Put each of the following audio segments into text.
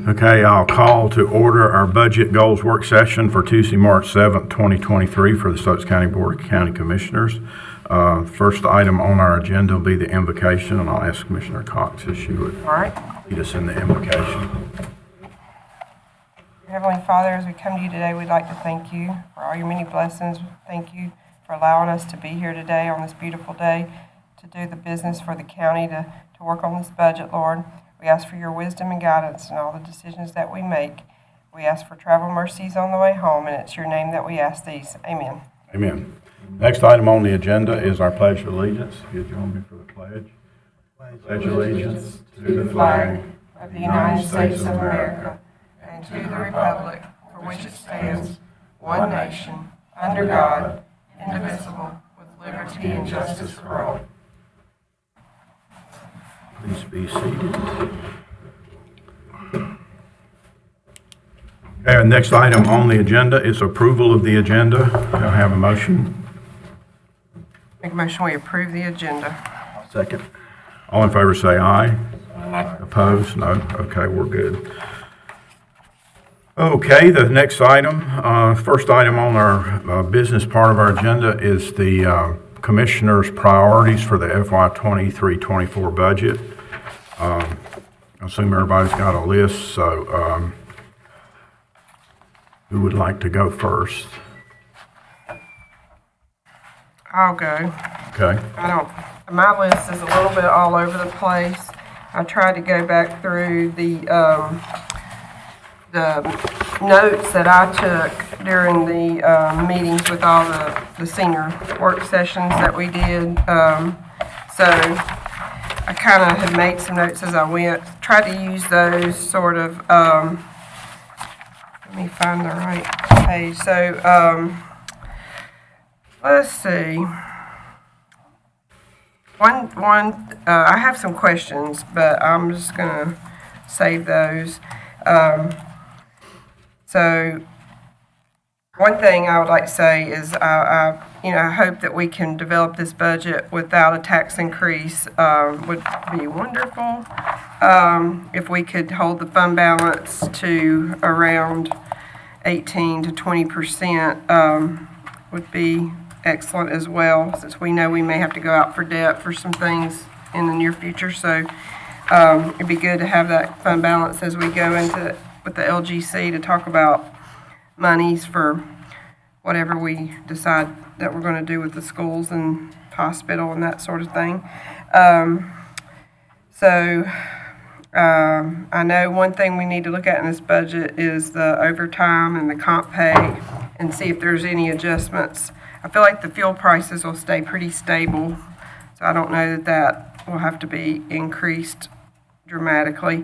Okay, I'll call to order our budget goals work session for Tuesday, March 7th, 2023 for the Stokes County Board of County Commissioners. First item on our agenda will be the invocation, and I'll ask Commissioner Cox if she would lead us in the invocation. Heavenly Father, as we come to you today, we'd like to thank you for all your many blessings. Thank you for allowing us to be here today on this beautiful day to do the business for the county, to work on this budget, Lord. We ask for your wisdom and guidance in all the decisions that we make. We ask for travel mercies on the way home, and it's your name that we ask these. Amen. Amen. Next item on the agenda is our Pledge of Allegiance. If you join me for the pledge. Pledge allegiance to the flag of the United States of America and to the republic for which it stands, one nation, under God, indivisible, with liberty and justice for all. Please be seated. Okay, our next item on the agenda is approval of the agenda. Do I have a motion? Make a motion we approve the agenda. Second. All in favor say aye. Aye. Opposed? No. Okay, we're good. Okay, the next item, first item on our business part of our agenda is the Commissioner's priorities for the FY 23-24 budget. I assume everybody's got a list, so who would like to go first? I'll go. Okay. My list is a little bit all over the place. I tried to go back through the notes that I took during the meetings with all the senior work sessions that we did. So I kind of had made some notes as I went, tried to use those sort of, let me find the right page. So let's see. I have some questions, but I'm just going to save those. So one thing I would like to say is I hope that we can develop this budget without a tax increase. Would be wonderful. If we could hold the fund balance to around 18 to 20%, would be excellent as well, since we know we may have to go out for debt for some things in the near future. So it'd be good to have that fund balance as we go into with the LGC to talk about monies for whatever we decide that we're going to do with the schools and hospital and that sort of thing. I know one thing we need to look at in this budget is the overtime and the comp pay and see if there's any adjustments. I feel like the fuel prices will stay pretty stable, so I don't know that will have to be increased dramatically.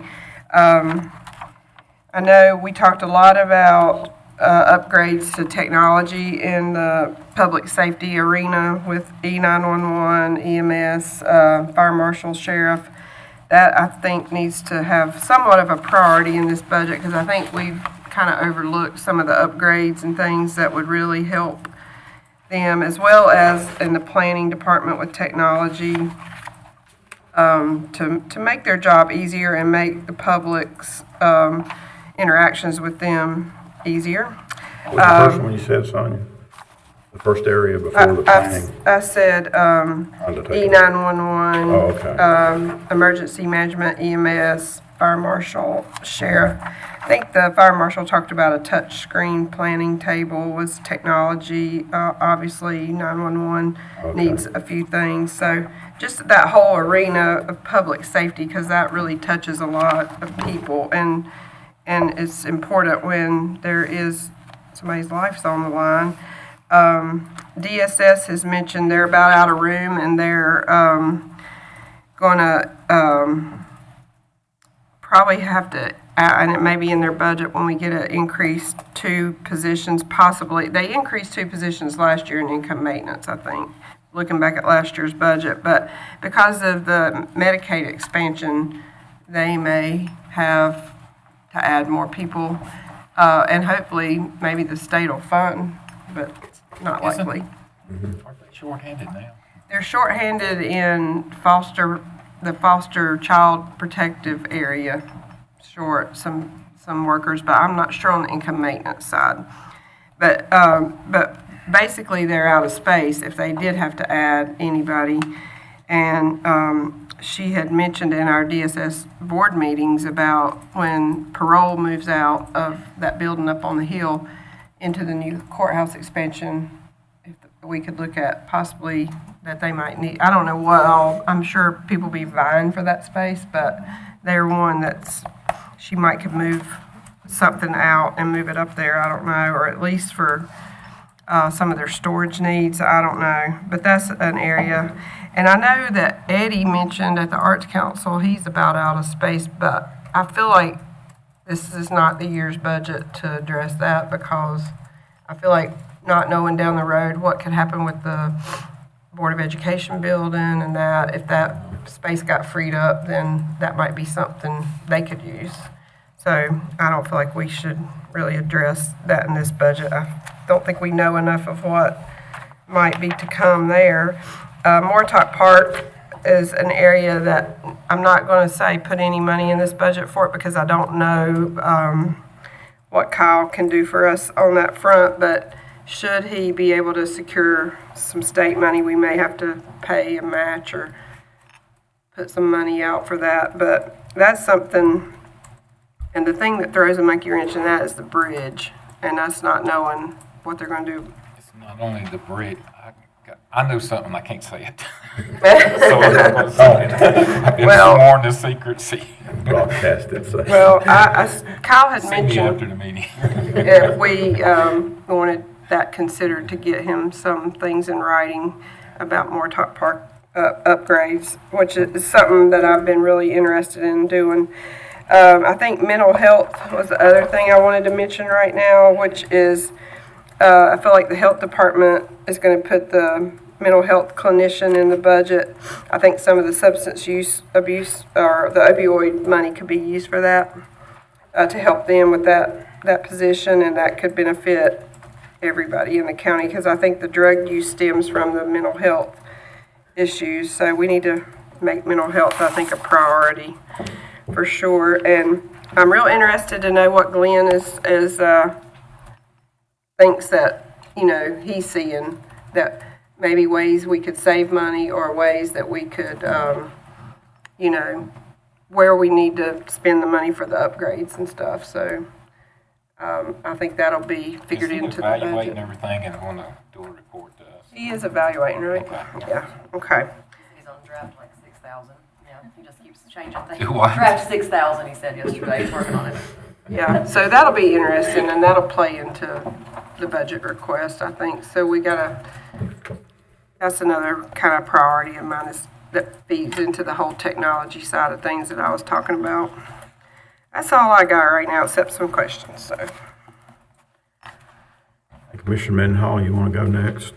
I know we talked a lot about upgrades to technology in the public safety arena with E911, EMS, fire marshal, sheriff. That I think needs to have somewhat of a priority in this budget, because I think we've kind of overlooked some of the upgrades and things that would really help them, as well as in the planning department with technology, to make their job easier and make the public's interactions with them easier. What was the first one you said, Sonia? The first area before the planning? I said E911, Oh, okay. emergency management, EMS, fire marshal, sheriff. I think the fire marshal talked about a touch screen planning table was technology. Obviously, 911 needs a few things. So just that whole arena of public safety, because that really touches a lot of people. And it's important when there is somebody's life's on the line. DSS has mentioned they're about out of room, and they're going to probably have to, and it may be in their budget when we get an increased 2 positions, possibly. They increased 2 positions last year in income maintenance, I think, looking back at last year's budget. But because of the Medicaid expansion, they may have to add more people, and hopefully maybe the state will fund, but it's not likely. Aren't they short-handed now? They're shorthanded in the foster child protective area, short some workers, but I'm not sure on the income maintenance side. But basically they're out of space if they did have to add anybody. And she had mentioned in our DSS board meetings about when parole moves out of that building up on the hill into the new courthouse expansion, if we could look at possibly that they might need, I don't know what all, I'm sure people be vying for that space, but they're one that's, she might could move something out and move it up there, I don't know, or at least for some of their storage needs, I don't know. But that's an area. And I know that Eddie mentioned at the Arts Council, he's about out of space, but I feel like this is not the year's budget to address that, because I feel like not knowing down the road what could happen with the Board of Education building and that, if that space got freed up, then that might be something they could use. So I don't feel like we should really address that in this budget. I don't think we know enough of what might be to come there. Moortalk Park is an area that I'm not going to say put any money in this budget for it, because I don't know what Kyle can do for us on that front, but should he be able to secure some state money, we may have to pay a match or put some money out for that. But that's something, and the thing that throws a monkey wrench in that is the bridge, and us not knowing what they're going to do. It's not only the bridge. I know something, I can't say it. So I'm not going to say it. I've been sworn to secrecy. Broadcast it, so. Well, Kyle had See me after mentioned the meeting. if we wanted that considered, to get him some things in writing about Moortalk Park upgrades, which is something that I've been really interested in doing. I think mental health was the other thing I wanted to mention right now, which is I feel like the health department is going to put the mental health clinician in the budget. I think some of the substance use abuse or the opioid money could be used for that, to help them with that position, and that could benefit everybody in the county, because I think the drug use stems from the mental health issues. So we need to make mental health, I think, a priority for sure. And I'm real interested to know what Glenn is thinks that, he's seeing, that maybe ways we could save money, or ways that we could, where we need to spend the money for the upgrades and stuff. So I think that'll be figured into the budget. Evaluating everything and going to do a report to us. He is evaluating, right? Okay. Yeah, okay. He's on draft like 6,000. Yeah, he just keeps changing things. Do what? Draft 6,000, he said yesterday. He's working on it. Yeah, so that'll be interesting, and that'll play into the budget request, I think. So that's another kind of priority of mine, that feeds into the whole technology side of things that I was talking about. That's all I got right now, except some questions, so. Commissioner Mendenhall, you want to go next?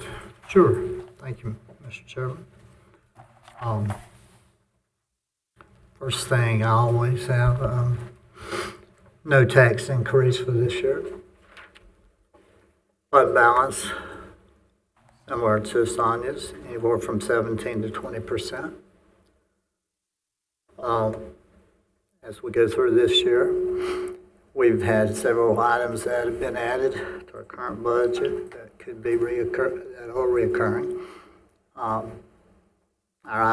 Sure. Thank you, Mr. Chairman. First thing, I always have no tax increase for this year. Fund balance, similar to Sonia's, anywhere from 17 to 20%. As we go through this year, we've had several items that have been added to our current budget that could be that are reoccurring. Our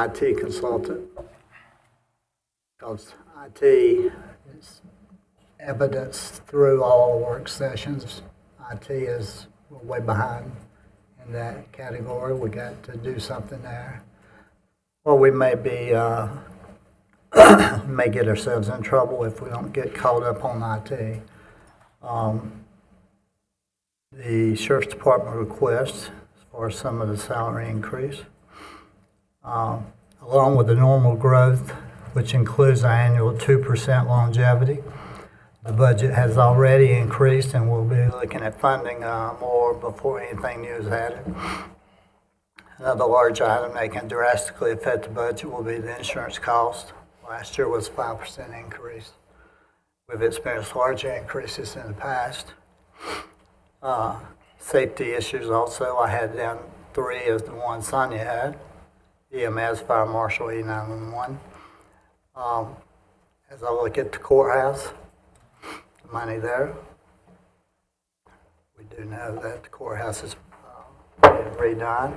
IT consultant, because IT is evidenced through all the work sessions. IT is way behind in that category. We got to do something there. Well, we may be may get ourselves in trouble if we don't get caught up on IT. The Sheriff's Department requests as far as some of the salary increase, along with the normal growth, which includes our annual 2% longevity. The budget has already increased, and we'll be looking at funding more before anything new is added. Another large item that can drastically affect the budget will be the insurance cost. Last year was a 5% increase. We've experienced larger increases in the past. Safety issues also, I had down 3 as the one Sonia had. EMS, Fire Marshal, E911. As I look at the courthouse, the money there, we do know that the courthouse is being redone.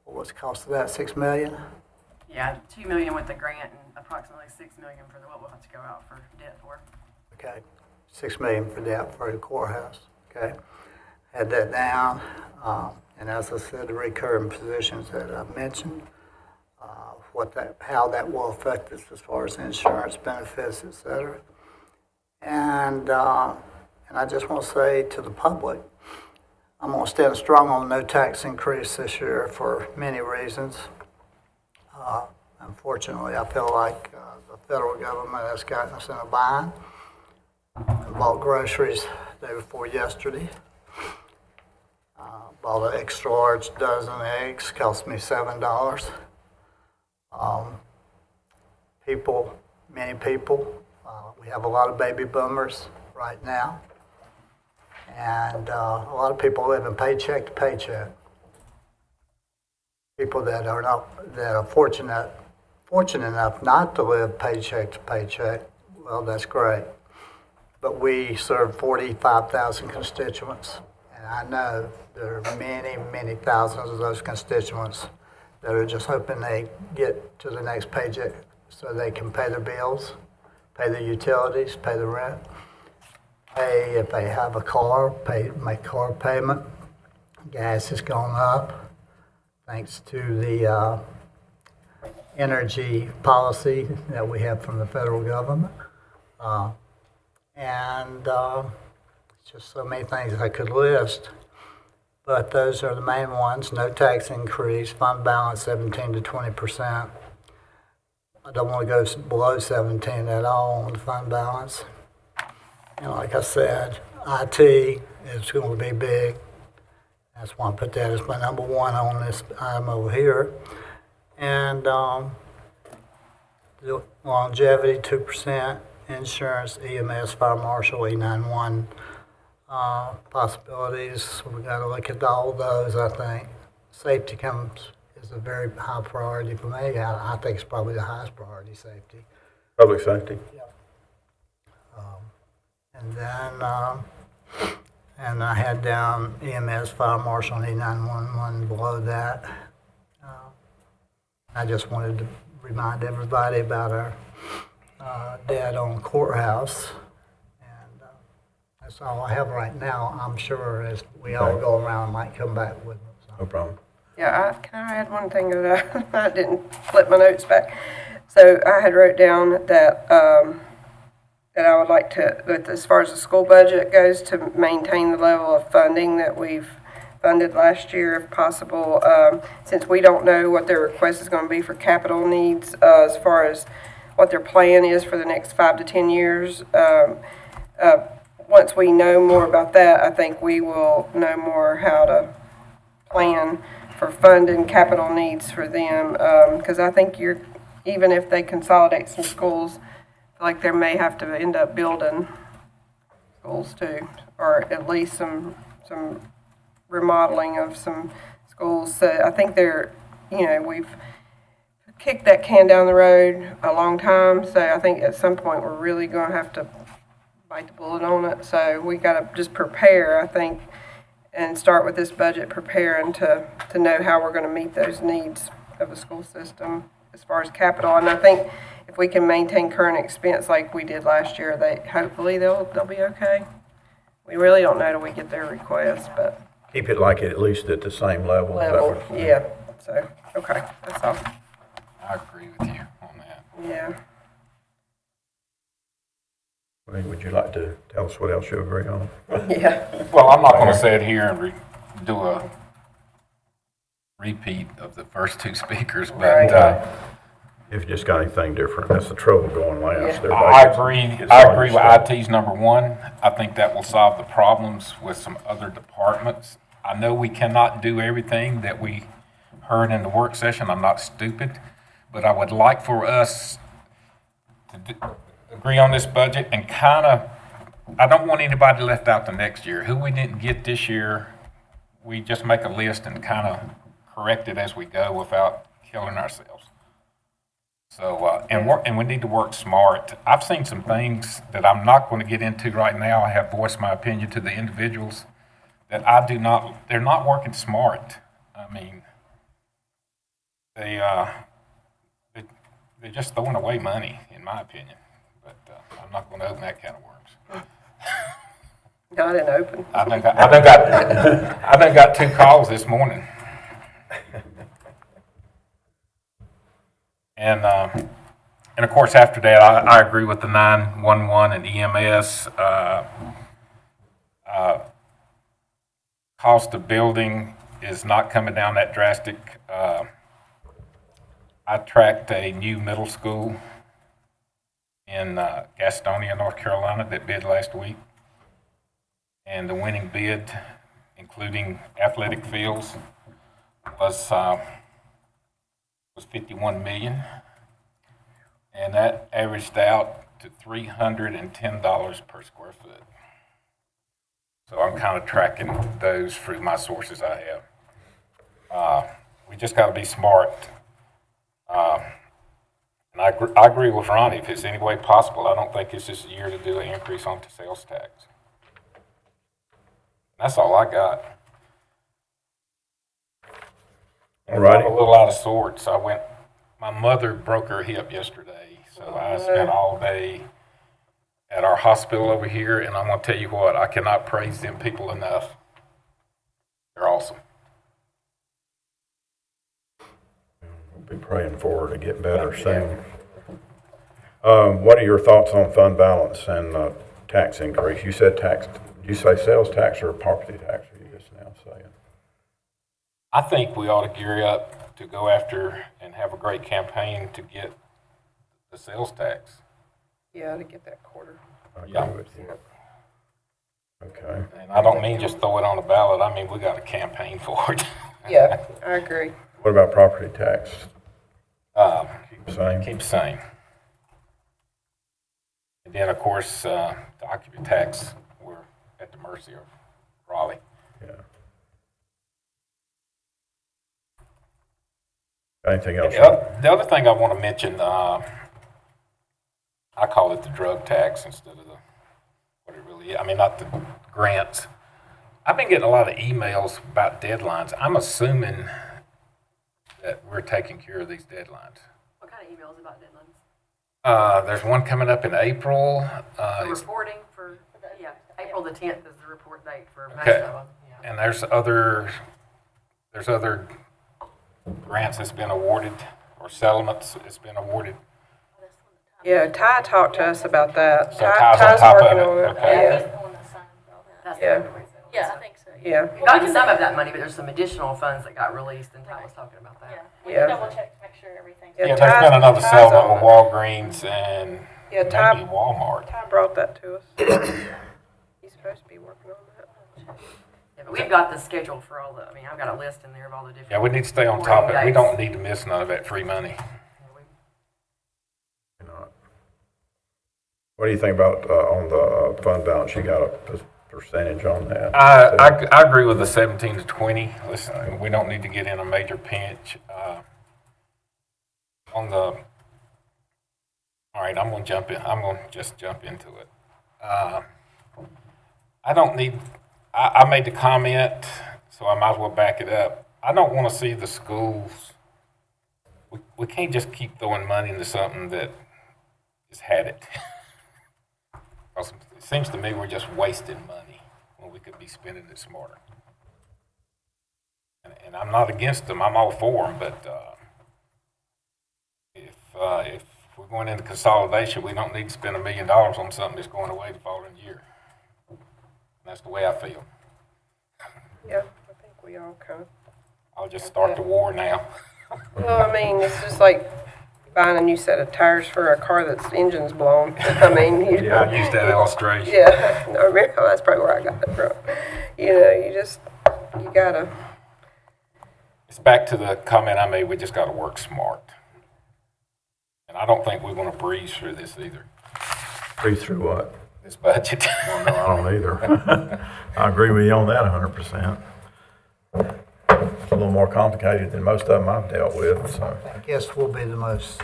What's the cost of that, $6 million? Yeah, 2 million with the grant and approximately 6 million for what we'll have to go out for debt for. Okay, 6 million for that for the courthouse, okay? Had that down, and as I said, the recurring positions that I mentioned, how that will affect us as far as insurance benefits, et cetera. And I just want to say to the public, I'm going to stand strong on no tax increase this year for many reasons. Unfortunately, I feel like the federal government has gotten us in a bind. I bought groceries the day before yesterday. Bought an extra large dozen eggs, cost me $7. Many people, we have a lot of baby boomers right now. And a lot of people live in paycheck to paycheck. People that are fortunate enough not to live paycheck to paycheck, well, that's great. But we serve 45,000 constituents, and I know there are many, many thousands of those constituents that are just hoping they get to the next paycheck so they can pay their bills, pay their utilities, pay the rent, pay if they have a car, make car payment. Gas has gone up thanks to the energy policy that we have from the federal government. And just so many things I could list. But those are the main ones. No tax increase, fund balance 17 to 20%. I don't want to go below 17 at all on the fund balance. You know, like I said, IT is going to be big. That's why I put that as my number one on this item over here. And the longevity, 2%, insurance, EMS, Fire Marshal, E911 possibilities. We got to look at all those, I think. Safety is a very high priority for me. I think it's probably the highest priority, safety. Public safety. And then, and I had down EMS, Fire Marshal, and E911 below that. I just wanted to remind everybody about our debt on courthouse. And that's all I have right now. I'm sure as we all go around, I might come back with them. So. No problem. Yeah, can I add one thing that I didn't flip my notes back? So I had wrote down that that I would like to, as far as the school budget goes, to maintain the level of funding that we've funded last year if possible, since we don't know what their request is going to be for capital needs as far as what their plan is for the next 5 to 10 years. Once we know more about that, I think we will know more how to plan for funding capital needs for them, because I think even if they consolidate some schools, like they may have to end up building schools too, or at least some remodeling of some schools. So I think we've kicked that can down the road a long time. So I think at some point we're really going to have to bite the bullet on it. So we got to just prepare, I think, and start with this budget preparing to know how we're going to meet those needs of the school system as far as capital. And I think if we can maintain current expense like we did last year, hopefully they'll be okay. We really don't know till we get their request, but Keep it like at least at the same level. Is that level, what- yeah. So okay, that's all. I agree with you on that. Yeah. Wayne, would you like to tell us what else you agree on? Yeah. Well, I'm not going to sit here and do a repeat of the first two speakers, but Right. If you just got anything different, that's the trouble going last. Yeah. Everybody I gets- agree. gets I all agree this with stuff. IT's number one. I think that will solve the problems with some other departments. I know we cannot do everything that we heard in the work session. I'm not stupid, but I would like for us to agree on this budget and I don't want anybody left out the next year. Who we didn't get this year, we just make a list and kind of correct it as we go without killing ourselves. So, and we need to work smart. I've seen some things that I'm not going to get into right now. I have voiced my opinion to the individuals that they're not working smart. I mean, they're just throwing away money, in my opinion. But I'm not going to open that can of worms. Not in open. I done got 2 calls this morning. And of course, after that, I agree with the 911 and EMS. Cost of building is not coming down that drastic. I tracked a new middle school in Gastonia, North Carolina, that bid last week. And the winning bid, including athletic fields, was $51 million, and that averaged out to $310 per square foot. So I'm kind of tracking those through my sources I have. We just got to be smart. And I agree with Ronnie. If it's any way possible, I don't think it's this year to do an increase on the sales tax. That's all I got. All righty. I'm a little out of sorts. My mother broke her hip yesterday, so I spent all day at our hospital over here, and I'm going to tell you what, I cannot praise them people enough. They're awesome. We'll be praying for her to get better soon. What are your thoughts on fund balance and tax increase? You said tax, did you say sales tax or property tax? Are you just now saying? I think we ought to gear up to go after and have a great campaign to get the sales tax. Yeah, to get that quarter. I agree Yeah. with you. Okay. And I don't mean just throw it on the ballot. I mean, we got a campaign for it. Yeah, I agree. What about property tax? Keep the same? Keep the same. And then, of course, the occupant tax, we're at the mercy of Raleigh. Yeah. Anything else? The other thing I want to mention, I call it the drug tax instead of what it really is. I mean, not the grants. I've been getting a lot of emails about deadlines. I'm assuming that we're taking care of these deadlines. What kind of emails about deadlines? There's one coming up in April. The reporting for, yeah, April the 10th is the report date for most Okay. of them. Yeah. And there's other grants that's been awarded or settlements that's been awarded. Yeah, Ty talked to us about that. So Ty's on top of it, okay. Yeah, the one that signed all that. That's Yeah. the way it's Yeah, I think so. yeah. We got some of that money, but there's some additional funds that got released, and Ty was talking about Yeah, that. we Yeah. can double check to make sure everything's. Yeah, Yeah, there's been another Ty's settlement on with it. Walgreens and Yeah, maybe Ty Walmart. brought that to us. He's supposed to be working on that. Yeah, but we've got the schedule for all the, I mean, I've got a list in there of all the different. Yeah, we need to stay on top of it. We dates. don't need to miss none of that free money. You're not. What do you think about, on the fund balance? You got a percentage on that? I agree with the 17 to 20. Listen, we don't need to get in a major pinch. All right, I'm going to just jump into it. I made the comment, so I might as well back it up. I don't want to see the schools, we can't just keep throwing money into something that has had it. Because it seems to me we're just wasting money when we could be spending it smarter. And I'm not against them, I'm all for them, but if we're going into consolidation, we don't need to spend $1 million on something that's going away the following year. And that's the way I feel. Yeah, I think we all kind of. I'll just start the war now. Well, I mean, it's just like buying a new set of tires for a car that's engine's blown. I mean, you Yeah, I used that illustration. yeah, no, I remember, that's probably where I got it from. You know, you gotta, It's back to the comment I made, we just got to work smart. And I don't think we're going to breeze through this either, Breathe through what? this budget. Well, no, I don't either. I agree with you on that 100%. a little more complicated than most of them I've dealt with, so. I guess will be the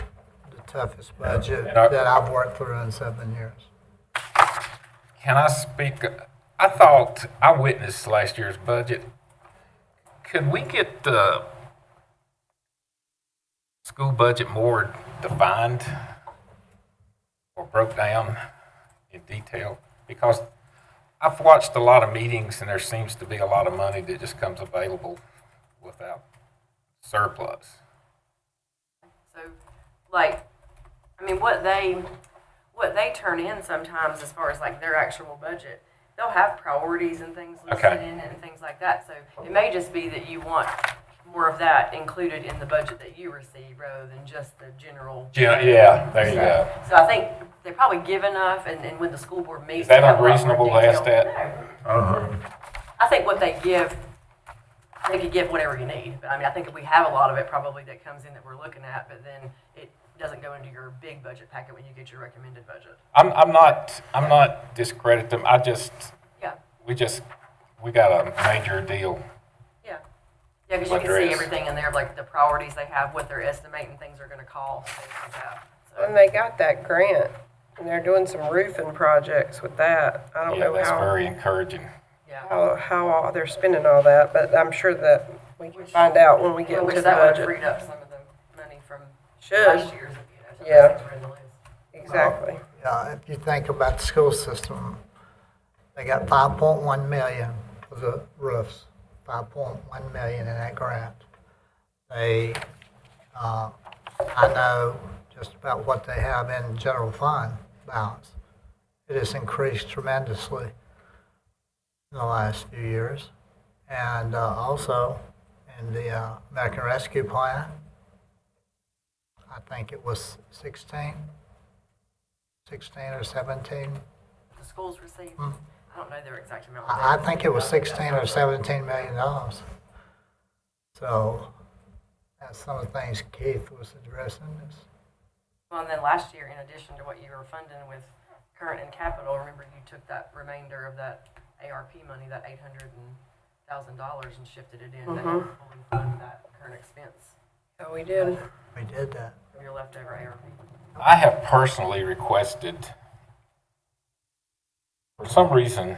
toughest budget And I- that I've worked through in 7 years. Can I speak? I thought, I witnessed last year's budget. Could we get the school budget more defined or broke down in detail? Because I've watched a lot of meetings and there seems to be a lot of money that just comes available without surplus. So, like, I mean, what they turn in sometimes as far as like their actual budget, they'll have priorities and things listed Okay. in it and things like that. So it may just be that you want more of that included in the budget that you receive rather than just the general. Yeah, there you go. So I think they probably give enough, and when the school board meets. Is that they have a lot more unreasonable to ask detail. that? No. Uh-huh. I think what they give, they could give whatever you need. But I mean, I think if we have a lot of it probably that comes in that we're looking at, but then it doesn't go into your big budget packet when you get your recommended budget. I'm not discrediting them. Yeah, We got a major deal. yeah. Yeah, because you What can there see is. everything in there, like the priorities they have, what they're estimating things are gonna cost, things like that. And So, they got that grant, and they're doing some roofing projects with that. I don't Yeah, know that's how, very encouraging. yeah. how they're spending all that, but I'm sure that we can find out when we get Which into the that would have budget. freed up some of the money from Should. last year's, some Yeah. things were in the list. Exactly. If you think about the school system, they got 5.1 million for the roofs, 5.1 million in that grant. They, I know just about what they have in general fund balance. It has increased tremendously in the last few years. And also in the American Rescue Plan, I think it was 16 or 17. The schools received, Hmm. I don't know their exact amount. I think it was 16 or 17 million dollars. So that's some of the things Keith was addressing. Well, and then last year, in addition to what you were funding with current and capital, remember you took that remainder of that ARP money, that $800,000 and shifted it in to help fully fund that current expense Oh, we did. We did that. from your leftover ARP. I have personally requested, for some reason,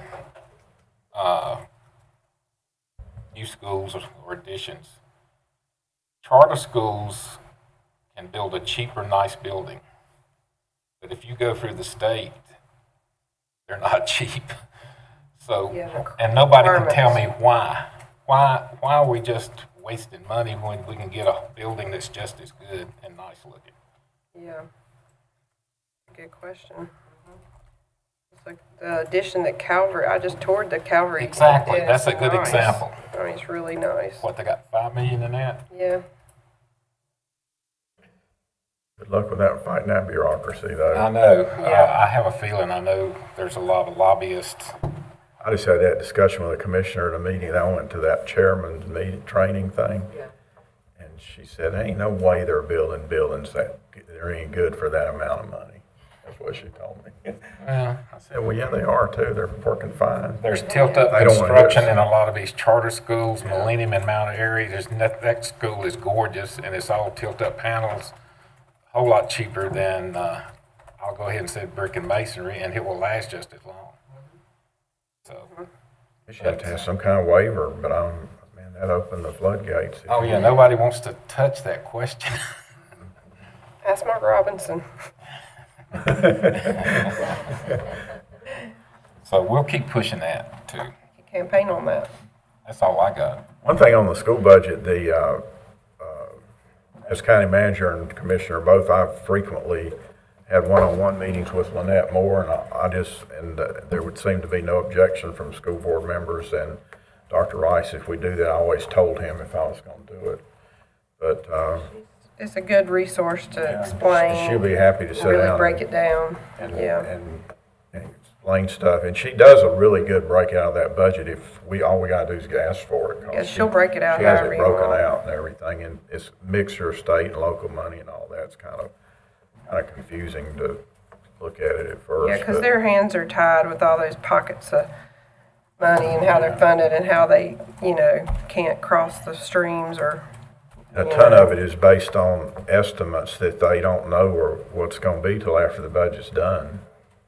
new schools or additions. Charter schools can build a cheaper, nice building. But if you go through the state, they're not cheap. So, Yeah, the and nobody can tell me requirements. why. Why are we just wasting money when we can get a building that's just as good and nice looking? Yeah. Good question. It's like the addition that Calvary, I just toured the Calvary. Exactly, and that's it's a good nice. example. I mean, it's really nice. What, they got 5 million in that? Yeah. Good luck with that, fighting that bureaucracy, I though. know. Yeah. I have a feeling, I know there's a lot of lobbyists. I just had that discussion with a commissioner at a meeting, I went to that chairman's meeting, training thing. Yeah. And she said, ain't no way they're building buildings that, they're any good for that amount of money. That's what she told me. Well, I I said, said, well, yeah, they are too, they're working fine. there's tilt-up They don't wanna do construction it. in a lot of these charter schools, Millennium and Mount Airy. That school is gorgeous, and it's all tilt-up panels, a whole lot cheaper than, I'll go ahead and say brick and masonry, and it will last just as long. So, You should have to have some kind of waiver, but man, that opened the floodgates. oh yeah, nobody wants to touch that question. Ask Mark Robinson. So we'll keep pushing that too. Campaign on that. That's all I got. One thing on the school budget, as county manager and commissioner both, I've frequently had one-on-one meetings with Lynette Moore, and there would seem to be no objection from school board members and Dr. Rice. If we do that, I always told him if I was going to do it. But It's a good resource to explain. she'll be happy to sit Really down break it down. and, Yeah. and explain stuff. And she does a really good breakout of that budget if all we got to do is ask for it. 'cause Yeah, she'll break it out She has however it you broken want. out and everything, and it's a mixture of state and local money and all that. It's kind of confusing to look at it at first. Yeah, because but- their hands are tied with all those pockets of money and how they're funded and how they, can't cross the streams or, A ton of it is based on estimates that they don't know or what's gonna be till after the budget's done.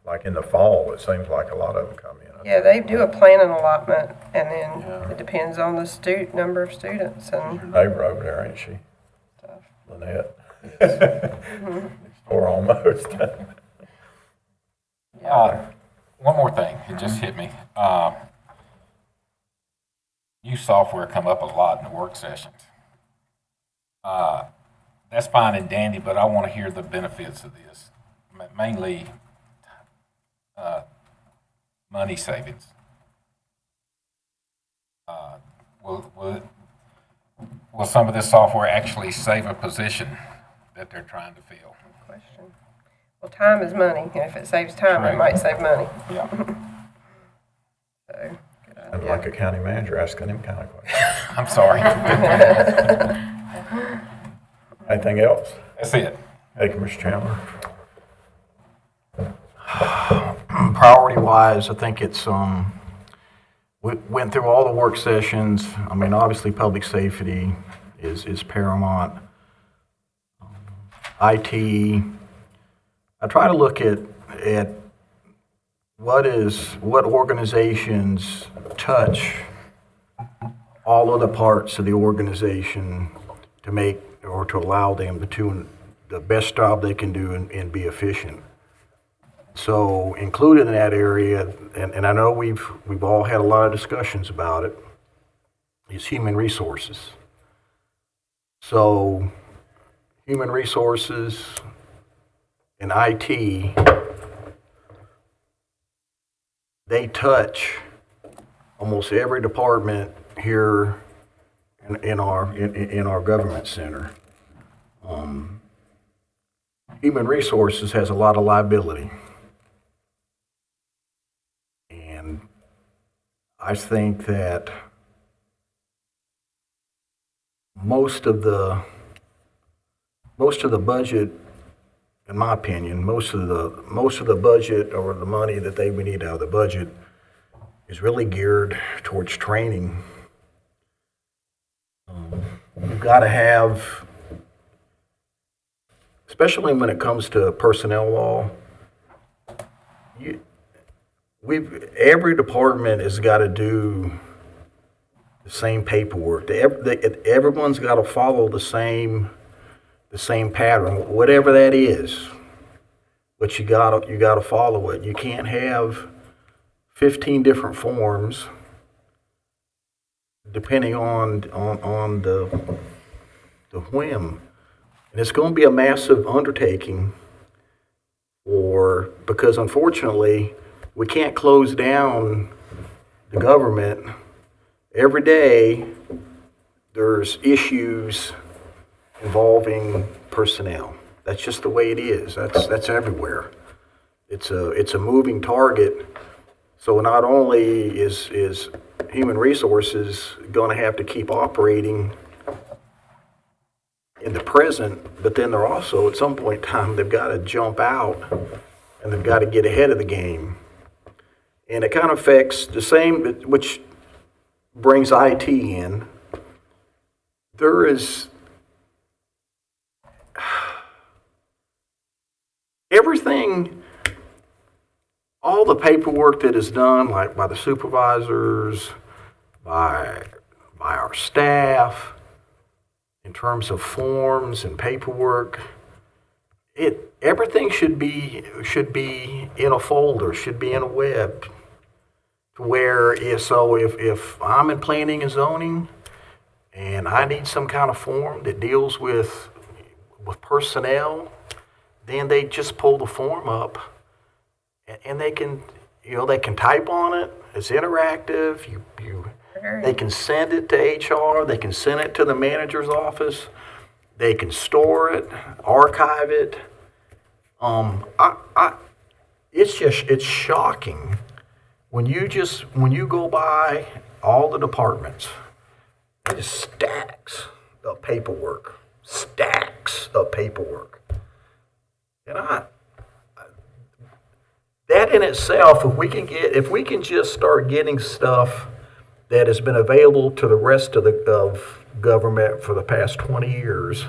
Like in the fall, it seems like a lot of them come in. yeah, they do a planning allotment and then it depends on the number of students and Your neighbor over there, ain't she? stuff. Lynette. Or almost. One more thing, it just hit me. New software come up a lot in the work sessions. That's fine and dandy, but I want to hear the benefits of this, mainly money savings. Will some of this software actually save a position that they're trying to fill? Question. Well, time is money, and if it saves time, it True. might save money. Yeah. So, good And idea. like a county manager asking him kind of questions. I'm sorry. Anything else? That's it. Hey, Commissioner Chandler. Priority-wise, I think it's, we went through all the work sessions. I mean, obviously, public safety is paramount. IT, I try to look at what organizations touch all of the parts of the organization to make, or to allow them to do the best job they can do and be efficient. So included in that area, and I know we've all had a lot of discussions about it, is human resources. So human resources and IT, they touch almost every department here in our government center. Human resources has a lot of liability. And I think that most of the budget, in my opinion, most of the budget or the money that they would need out of the budget is really geared towards training. You've got to have, especially when it comes to personnel law, every department has got to do the same paperwork. Everyone's got to follow the same pattern, whatever that is. But you gotta follow it. You can't have 15 different forms depending on the whim. And it's going to be a massive undertaking because unfortunately we can't close down the government. Every day there's issues involving personnel. That's just the way it is. That's everywhere. It's a moving target. So not only is human resources going to have to keep operating in the present, but then they're also, at some point in time, they've got to jump out and they've got to get ahead of the game. And it kind of affects the same, which brings IT in. There is everything, all the paperwork that is done, like by the supervisors, by our staff, in terms of forms and paperwork, everything should be in a folder, should be in a web, to where if I'm in planning and zoning and I need some kind of form that deals with personnel, then they just pull the form up and they can type on it. It's interactive. They can send it to HR. They can send it to the manager's office. They can store it, archive it. It's shocking when you go by all the departments. There's stacks of paperwork. And that in itself, if we can just start getting stuff that has been available to the rest of government for the past 20 years,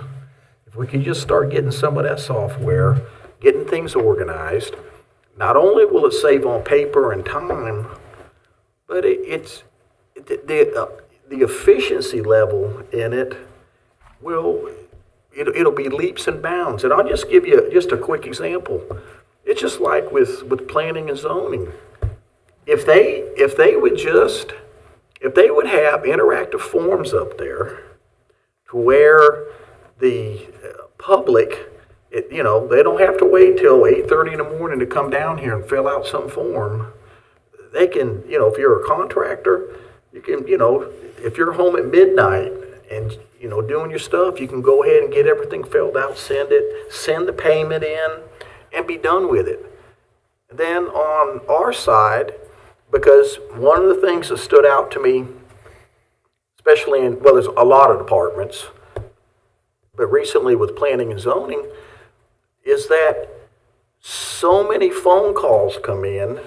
if we can just start getting some of that software, getting things organized, not only will it save on paper and time, but it's the efficiency level in it it'll be leaps and bounds. And I'll just give you just a quick example. It's just like with planning and zoning. If they would have interactive forms up there to where the public, they don't have to wait till 8:30 in the morning to come down here and fill out some form. They can, if you're a contractor, you can, if you're home at midnight and, doing your stuff, you can go ahead and get everything filled out, send the payment in, and be done with it. And then on our side, because one of the things that stood out to me, especially there's a lot of departments, but recently with planning and zoning, is that so many phone calls come in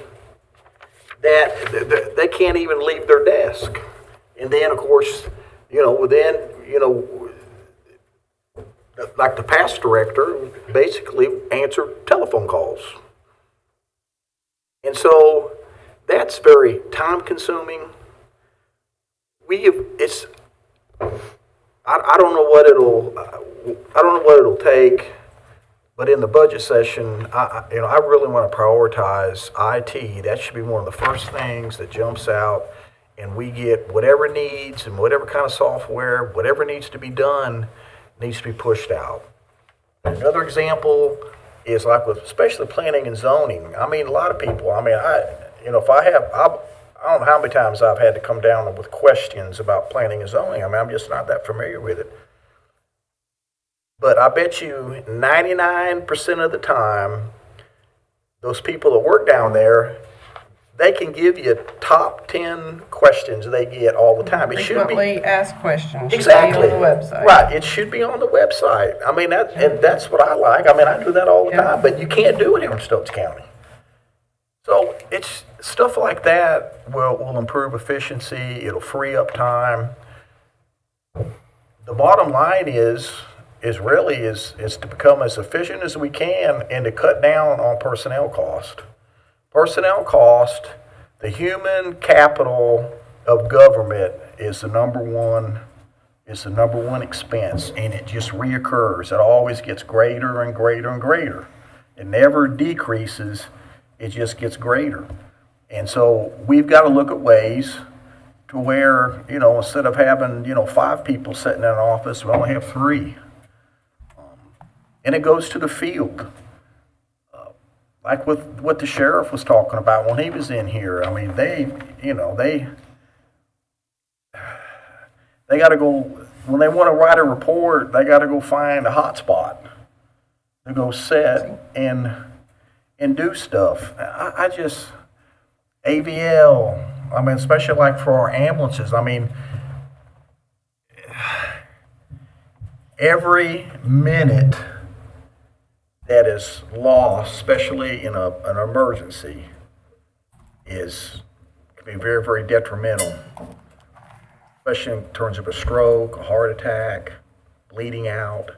that they can't even leave their desk. And then, of course, like the past director basically answered telephone calls. And so that's very time consuming. I don't know what it'll take, but in the budget session, I really want to prioritize IT. That should be one of the first things that jumps out, and we get whatever needs and whatever kind of software, whatever needs to be done, needs to be pushed out. Another example is like with especially planning and zoning. I mean, a lot of people. I don't know how many times I've had to come down with questions about planning and zoning. I mean, I'm just not that familiar with it. But I bet you 99% of the time, those people that work down there, they can give you top 10 questions they get all the time. It should be Frequently asked questions. exactly Should be on the website. right. It should be on the website. I mean, and that's what I like. I mean, I do that all the time, but you can't do it here in Stokes County. So it's stuff like that will improve efficiency. It'll free up time. The bottom line is to become as efficient as we can and to cut down on personnel cost. Personnel cost, the human capital of government is the number one expense, and it just reoccurs. It always gets greater and greater and greater. It never decreases. It just gets greater. And so we've got to look at ways to where, instead of having, 5 people sitting in an office, we only have 3. And it goes to the field. Like with what the sheriff was talking about when he was in here. I mean, they got to go, when they want to write a report, they got to go find a hot spot to go sit and do stuff. I just, AVL, I mean, especially like for our ambulances, I mean, every minute that is lost, especially in an emergency, can be very, very detrimental, especially in terms of a stroke, a heart attack, bleeding out.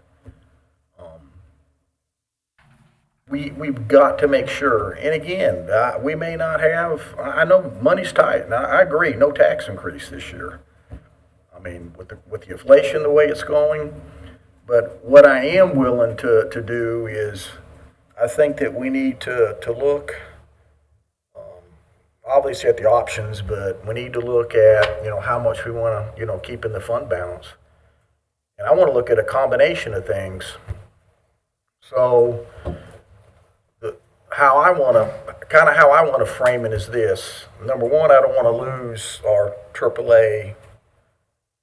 We've got to make sure, and again, we may not have, I know money's tight, and I agree, no tax increase this year. I mean, with the inflation the way it's going, but what I am willing to do is, I think that we need to look, obviously at the options, but we need to look at, how much we want to, keep in the fund balance. And I want to look at a combination of things. So, how I want to frame it is this. Number one, I don't want to lose our AAA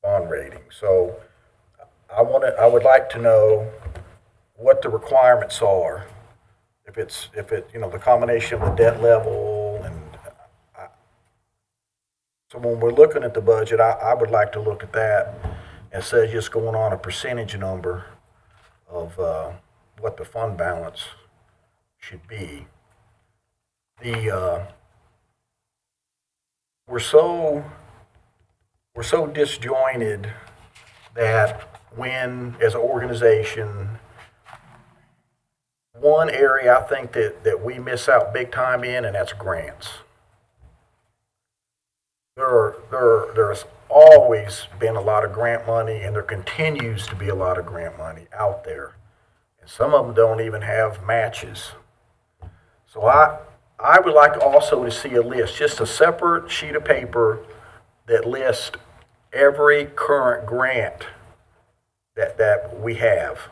bond rating. So, I would like to know what the requirements are. If it the combination of the debt level and so when we're looking at the budget, I would like to look at that instead of just going on a percentage number of what the fund balance should be. we're so disjointed that when, as an organization, one area I think that we miss out big time in, and that's grants. There's always been a lot of grant money, and there continues to be a lot of grant money out there. And some of them don't even have matches. So I would like also to see a list, just a separate sheet of paper that lists every current grant that we have.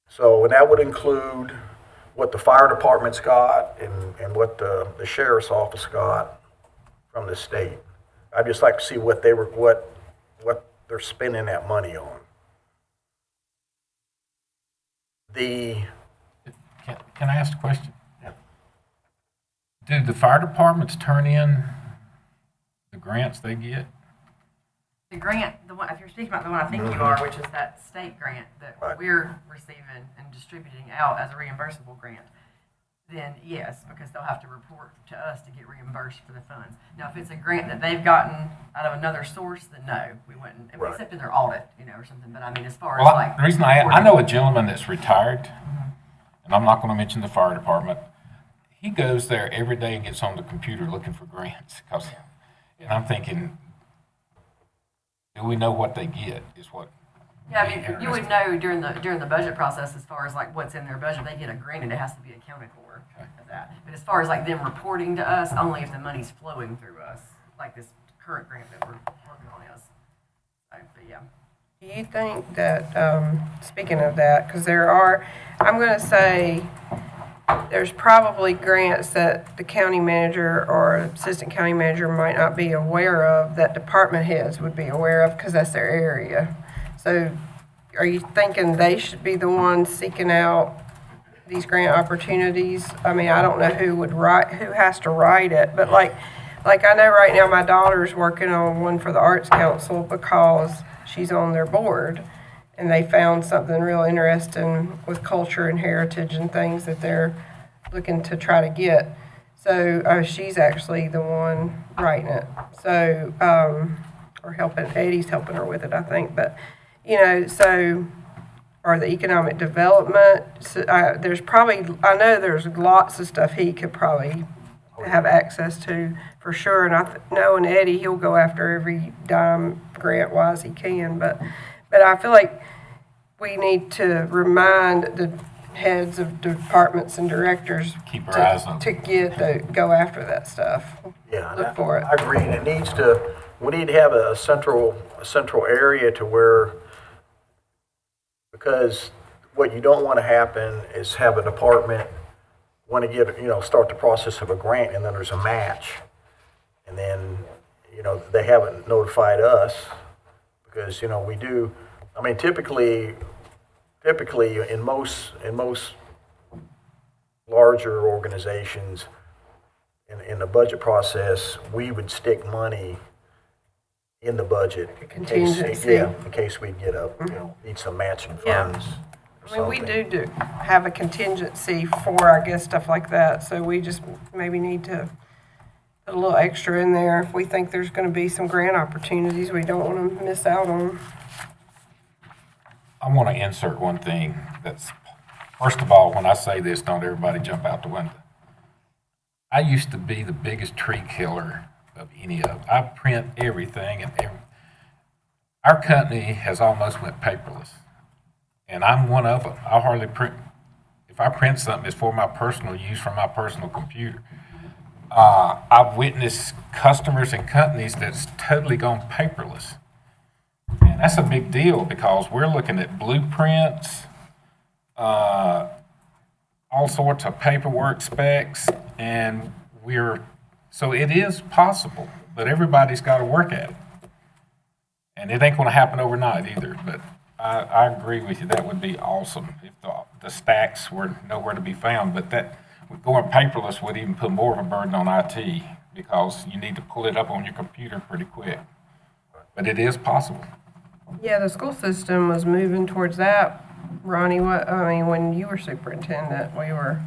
So, and that would include what the fire department's got and what the sheriff's office got from the state. I'd just like to see what they're spending that money on. Can I ask a question? Yeah. Do the fire departments turn in the grants they get? The grant, the one, if you're speaking about the one I think you are, which is that state grant that Right. we're receiving and distributing out as a reimbursable grant, then yes, because they'll have to report to us to get reimbursed for the funds. Now, if it's a grant that they've gotten out of another source, then no, we wouldn't, Right. except in their audit, or something. But I mean, as far as Well, like. the reason I know a gentleman that's retired, and I'm not going to mention the fire department. He goes there every day and gets on the computer looking for grants. And I'm thinking, do we know what they get? Is what. Yeah, I mean, you would know during the budget process as far as like what's in their budget. They get a grant and it has to be accounted for of that. But as far as like them reporting to us, only if the money's flowing through us, like this current grant that we're working on is. So, but yeah. Do you think that, speaking of that, because there are, I'm going to say, there's probably grants that the county manager or assistant county manager might not be aware of, that department heads would be aware of because that's their area. So are you thinking they should be the ones seeking out these grant opportunities? I mean, I don't know who has to write it, but like I know right now my daughter's working on one for the Arts Council because she's on their board, and they found something real interesting with culture and heritage and things that they're looking to try to get. So she's actually the one writing it. So, or helping, Eddie's helping her with it, I think. But, so, or the economic development. So, there's probably, I know there's lots of stuff he could probably have access to for sure. And knowing Eddie, he'll go after every dime grant-wise he can. But I feel like we need to remind the heads of departments and directors Keep our eyes on to go after that stuff. Yeah, Look for it. I agree. And we need to have a central area to where, because what you don't want to happen is have a department want to get, start the process of a grant, and then there's a match. And then, they haven't notified us because, we do, I mean, typically in most larger organizations, in the budget process, we would stick money in the budget in contingency. in case we get need some matching Yeah. funds. I mean, we do have a contingency for, I guess, stuff like that, so we just maybe need to put a little extra in there if we think there's gonna be some grant opportunities we don't wanna miss out on. I want to insert one thing that's, first of all, when I say this, don't everybody jump out the window. I used to be the biggest tree killer of any of them. I print everything our company has almost went paperless. And I'm one of them. I hardly print. If I print something, it's for my personal use from my personal computer. I've witnessed customers and companies that's totally gone paperless. And that's a big deal because we're looking at blueprints, all sorts of paperwork specs, and so it is possible, but everybody's got to work at it. And it ain't going to happen overnight either, but I agree with you. That would be awesome if the stacks were nowhere to be found, but that going paperless would even put more of a burden on IT because you need to pull it up on your computer pretty quick. But it is possible. Yeah, the school system was moving towards that. Ronnie, when you were superintendent, we were.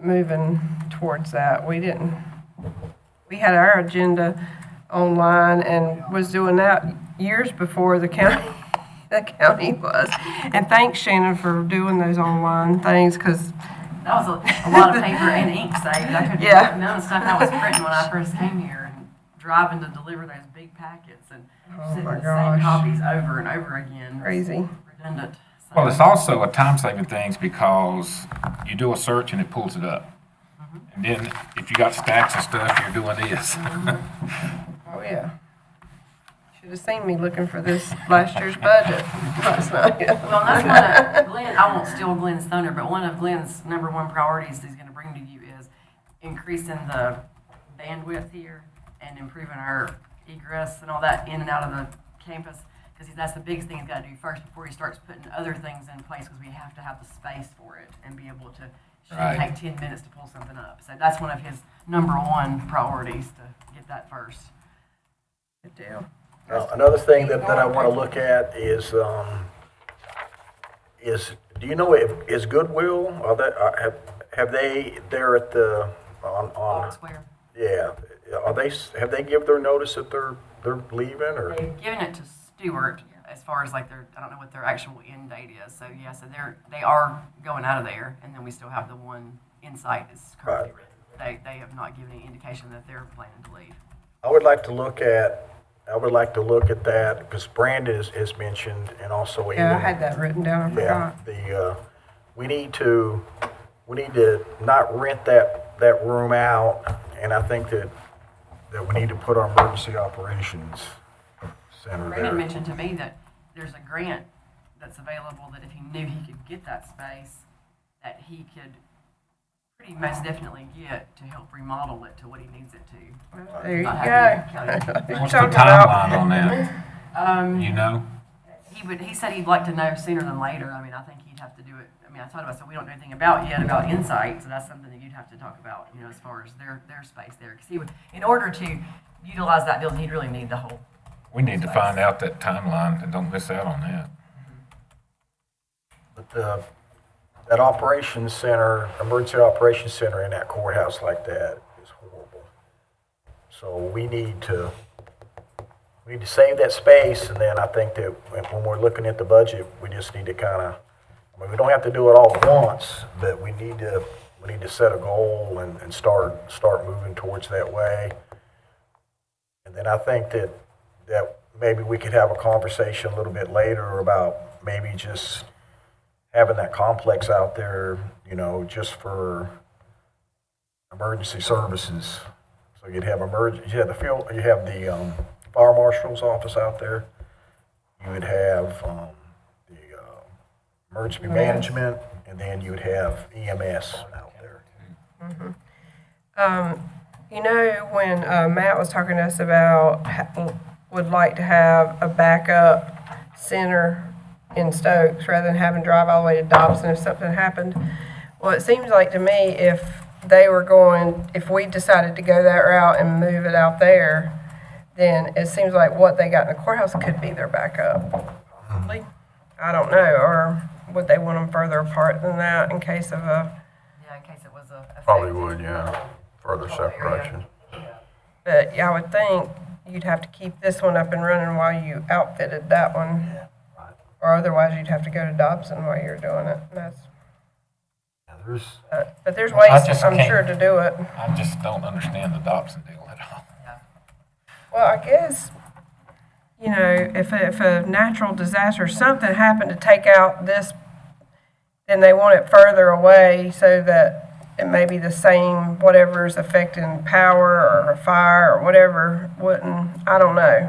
moving towards that. We had our agenda online and was doing that years before the county, the county was. And thanks, Shannon, for doing those online things, because That was a lot of paper and ink saved. I couldn't, Yeah. none of the stuff I was printing when I first came here and driving to deliver those big packets and Oh sitting my the same gosh. copies over and over again. was crazy. Redundant. So- Well, it's also a time-saving thing because you do a search and it pulls it up. And then if you got stacks of stuff, you're doing this. Oh, yeah. Should have seen me looking for this last year's budget last night. Well, that's one of Glenn, I won't steal Glenn's thunder, but one of Glenn's number one priorities he's gonna bring to you is increasing the bandwidth here and improving our egress and all that in and out of the campus. Because that's the biggest thing he's gotta do first before he starts putting other things in place, because we have to have the space for it and be able to, shouldn't Right. take 10 minutes to pull something up. So that's one of his number one priorities, to get that first. Good deal. Now, another thing that I want to look at is, do you know is Goodwill, are they, have they, they're at the, on, Square. yeah, are they, have they give their notice that they're leaving, or? They've given it to Stewart as far as like I don't know what their actual end date is. So yeah, so they are going out of there, and then we still have the one Insight is currently written. They have not given any indication that they're planning to leave. I would like to look at that, because Brandon has mentioned, and also even. Yeah, I had that written down, I Yeah, forgot. we need to not rent that room out, and I think that we need to put our emergency operations center Brandon there. mentioned to me that there's a grant that's available that if he knew he could get that space, that he could pretty most definitely get to help remodel it to what he needs it to. There you Not go. having to county. What's the Talking about- timeline on that? You know? He said he'd like to know sooner than later. I mean, I think he'd have to do it. I mean, I talked about, so we don't know anything about Insight, so that's something that you'd have to talk about, you know, as far as their space there. Because he would, in order to utilize that building, he'd really need the whole. We need to find out that timeline and don't miss out on that. But that operations center, emergency operations center in that courthouse like that is horrible. So we need to save that space, and then I think that when we're looking at the budget, we just need to kind of, I mean, we don't have to do it all at once, but we need to set a goal and start moving towards that way. And then I think that maybe we could have a conversation a little bit later about maybe just having that complex out there, you know, just for emergency services. So you'd have you have the fire marshal's office out there. You would have the emergency management, and then you would have EMS out there. You know, when Matt was talking to us about would like to have a backup center in Stokes rather than having to drive all the way to Dobson if something happened. Well, it seems like to me if we decided to go that route and move it out there, then it seems like what they got in the courthouse could be their backup. I don't know, or would they want them further apart than that in case of a, Yeah, in case it was a. Probably would, yeah, further separation. but yeah, I would think you'd have to keep this one up and running while you outfitted that one. Or otherwise you'd have to go to Dobson while you're doing it. And that's, but there's ways, I just I'm can't- sure, to do it. I just don't understand the Dobson deal at all. Well, I guess, you know, if a natural disaster, or something happened to take out this, then they want it further away so that it may be the same, whatever's affecting power or fire or whatever wouldn't, I don't know.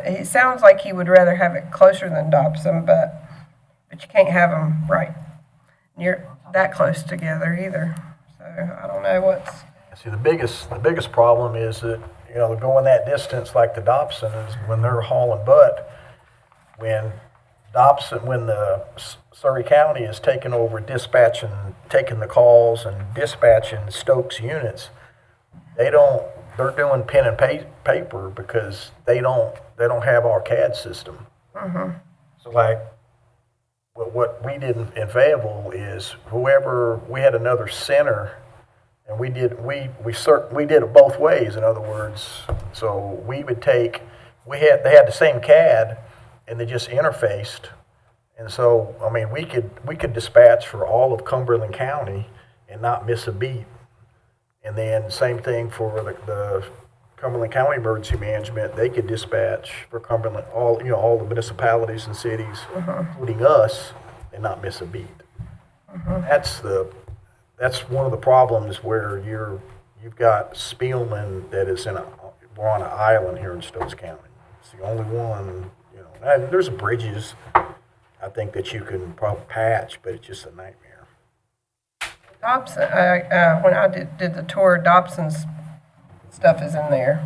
It sounds like he would rather have it closer than Dobson, but you can't have them right near, that close together either. So I don't know what's, See, the biggest problem is that, you know, going that distance like the Dobson is when they're hauling butt. When the Surrey County is taking over dispatching, taking the calls and dispatching Stokes units, they're doing pen and paper because they don't have our CAD system. So like, what we did in Fayetteville is we had another center, and we did it both ways. In other words, so we would take, they had the same CAD, and they just interfaced. And so, I mean, we could dispatch for all of Cumberland County and not miss a beat. And then same thing for the Cumberland County Emergency Management. They could dispatch for Cumberland, all the municipalities and cities, including us, and not miss a beat. That's one of the problems where you've got Spielman that is we're on an island here in Stokes County. It's the only one, and there's bridges I think that you can probably patch, but it's just a nightmare. Dobson, when I did the tour, Dobson's stuff is in there.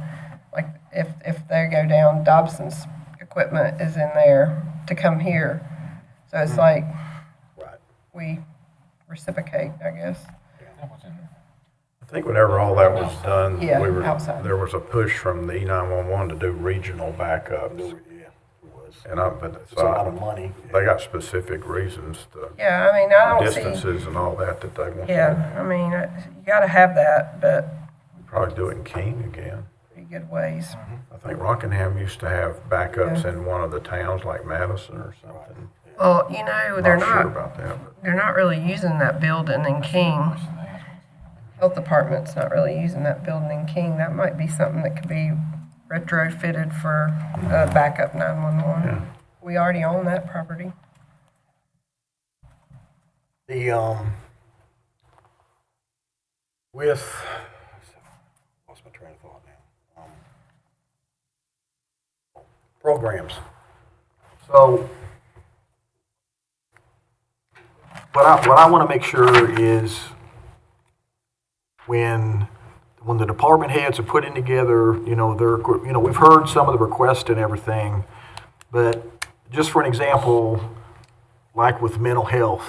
Like, if they go down, Dobson's equipment is in there to come here. So it's like, Right. we reciprocate, I guess. That was in- I think whenever all that was done, Yeah, outside. there was a push from the E911 to do regional backups. Yeah, it was. But It's a lot of money. they got specific reasons to Yeah, I mean, I don't see, distances and all that they want. yeah, I mean, you gotta have that, but Probably do it in King again. pretty good ways. I think Rockingham used to have backups in one of the towns like Madison or something. Well, they're Not sure not, about that, but they're not really using that building in King. Health Department's not really using that building in King. That might be something that could be retrofitted for backup 911. Yeah. We already own that property. Lost my train of thought now. Programs. So what I want to make sure is when the department heads are putting together, we've heard some of the requests and everything, but just for an example, like with mental health,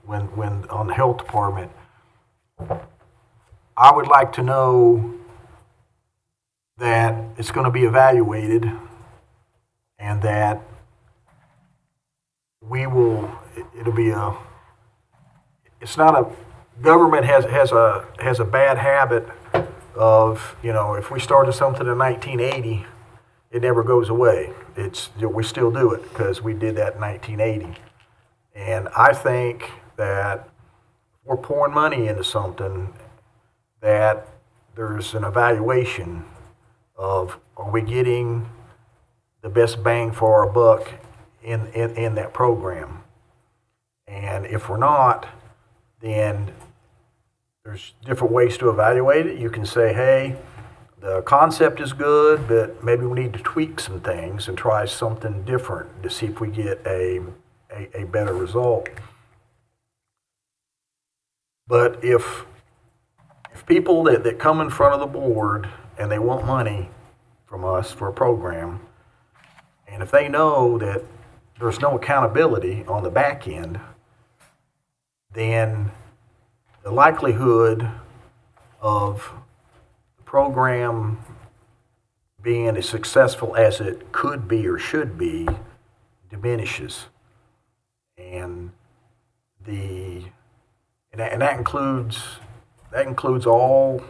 when on the health department, I would like to know that it's going to be evaluated and that it's not a, government has a bad habit of, if we started something in 1980, it never goes away. We still do it because we did that in 1980. And I think that we're pouring money into something that there's an evaluation of, are we getting the best bang for our buck in that program? And if we're not, then there's different ways to evaluate it. You can say, hey, the concept is good, but maybe we need to tweak some things and try something different to see if we get a better result. But if people that come in front of the board and they want money from us for a program, and if they know that there's no accountability on the back end, then the likelihood of the program being as successful as it could be or should be diminishes. And that includes all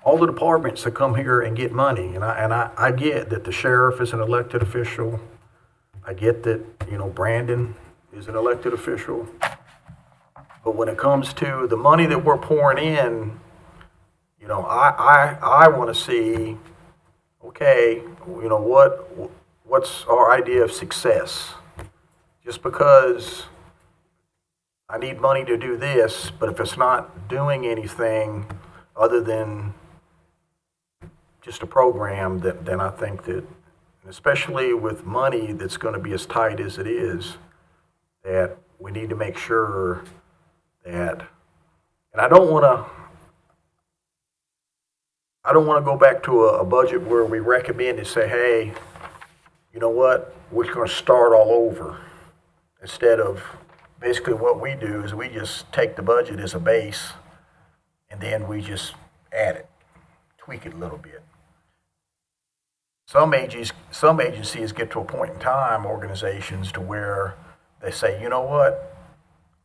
the departments that come here and get money. And I get that the sheriff is an elected official. I get that, Brandon is an elected official. But when it comes to the money that we're pouring in, I want to see, okay, what's our idea of success? Just because I need money to do this, but if it's not doing anything other than just a program, then I think that, especially with money that's going to be as tight as it is, that we need to make sure that, and I don't want to go back to a budget where we recommend and say, hey, you know what, we're going to start all over. Instead of, basically what we do is we just take the budget as a base and then we just add it, tweak it a little bit. Some agencies get to a point in time, organizations, to where they say, you know what?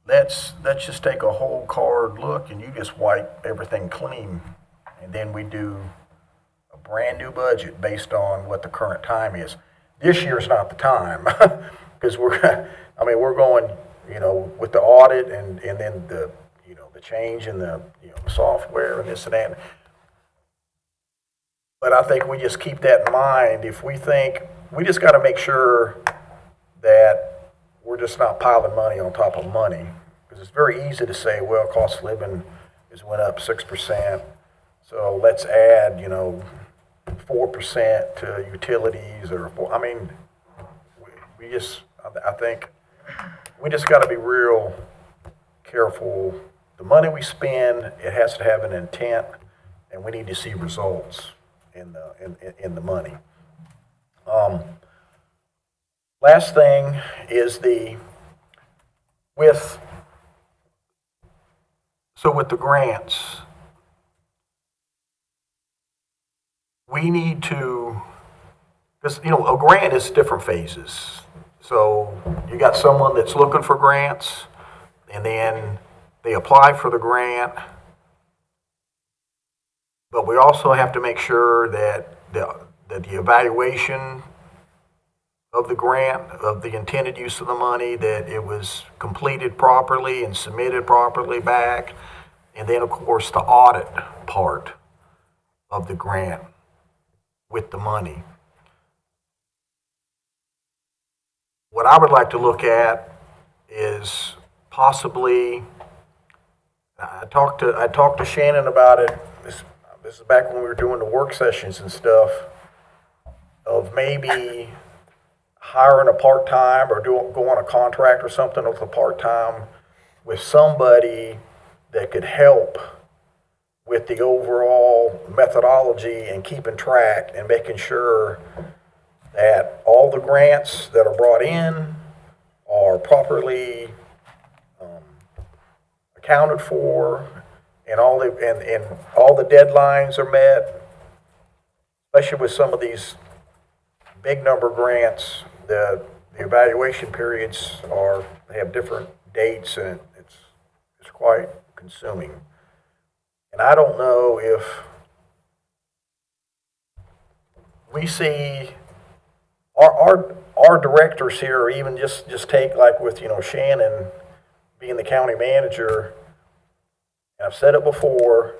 Let's just take a whole hard look and you just wipe everything clean. And then we do a brand new budget based on what the current time is. This year's not the time because we're going, with the audit and then the change in the software and this and that. But I think we just keep that in mind. If we think, we just got to make sure that we're just not piling money on top of money. Because it's very easy to say, well, cost of living has went up 6%. So let's add, 4% to utilities I think we just got to be real careful. The money we spend, it has to have an intent, and we need to see results in the money. Last thing is with the grants, we need to, because a grant is different phases. So you got someone that's looking for grants, and then they apply for the grant. But we also have to make sure that the evaluation of the grant, of the intended use of the money, that it was completed properly and submitted properly back. And then, of course, the audit part of the grant with the money. What I would like to look at is possibly, I talked to Shannon about it. This is back when we were doing the work sessions and stuff, of maybe hiring a part-time or go on a contract or something with a part-time with somebody that could help with the overall methodology and keeping track and making sure that all the grants that are brought in are properly accounted for, and all the deadlines are met. Especially with some of these big number grants, the evaluation periods they have different dates, and it's quite consuming. And I don't know if we see our directors here, or even just take like with Shannon being the county manager, and I've said it before,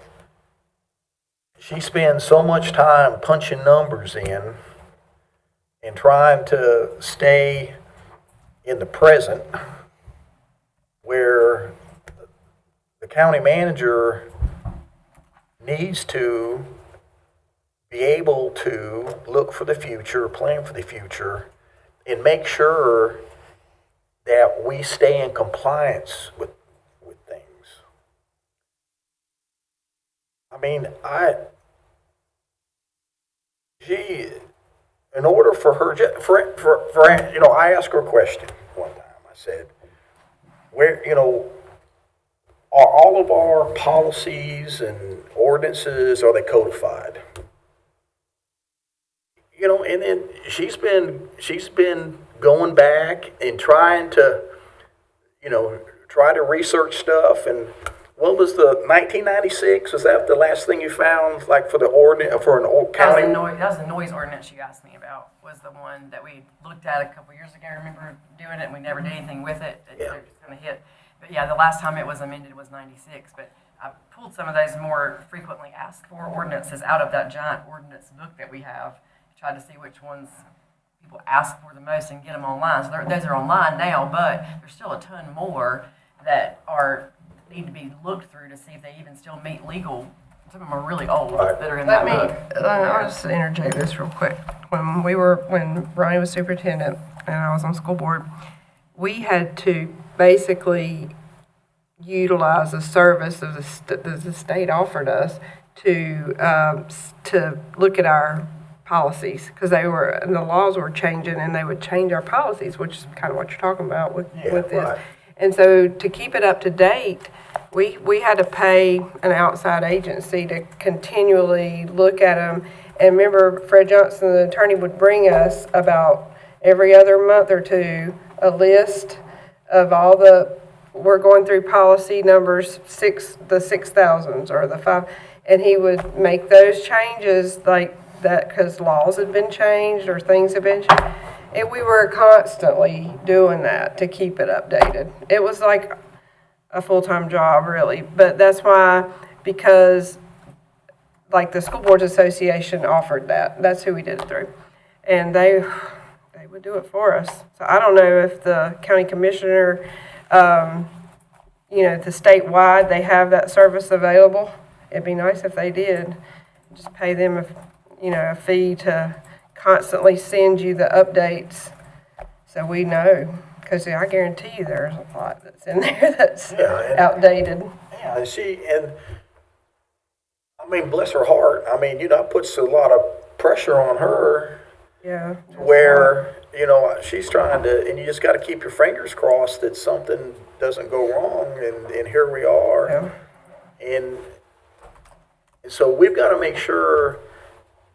she spends so much time punching numbers in and trying to stay in the present, where the county manager needs to be able to look for the future, plan for the future, and make sure that we stay in compliance with things. In order for her, I asked her a question one time. I said, are all of our policies and ordinances, are they codified? And then she's been going back and trying to research stuff. And what was the 1996? Was that the last thing you found, like for the ordinance for an old county? That was the noise ordinance you asked me about. Was the one that we looked at a couple years ago. I remember doing it, and we never did anything with it. They're just going to hit. But yeah, the last time it was amended was 96. But I pulled some of those more frequently asked for ordinances out of that giant ordinance book that we have. Tried to see which ones people ask for the most and get them online. So those are online now, but there's still a ton more that need to be looked through to see if they even still meet legal. Some of them are really old that are in that book. I'll just interject this real quick. When Ronnie was superintendent and I was on school board, we had to basically utilize a service of the state offered us to look at our policies, because the laws were changing, and they would change our policies, which is kind of what you're talking about with this. Right. And so to keep it up to date, we had to pay an outside agency to continually look at them. And remember, Fred Johnson, the attorney, would bring us about every other month or two a list of all we're going through policy numbers, the 6,000s or the 5, and he would make those changes like that because laws had been changed or things had been changed. And we were constantly doing that to keep it updated. It was like a full-time job, really. But that's why, because like the School Boards Association offered that. That's who we did it through. And they would do it for us. So I don't know if the county commissioner, the statewide, they have that service available. It'd be nice if they did. Just pay them a fee to constantly send you the updates so we know. Because I guarantee you there's a lot that's in there that's outdated. Yeah, and I mean, bless her heart. I mean, it puts a lot of pressure on her. Yeah. Where, she's trying to, and you just got to keep your fingers crossed that something doesn't go wrong, and here we are. Yeah. And so we've got to make sure,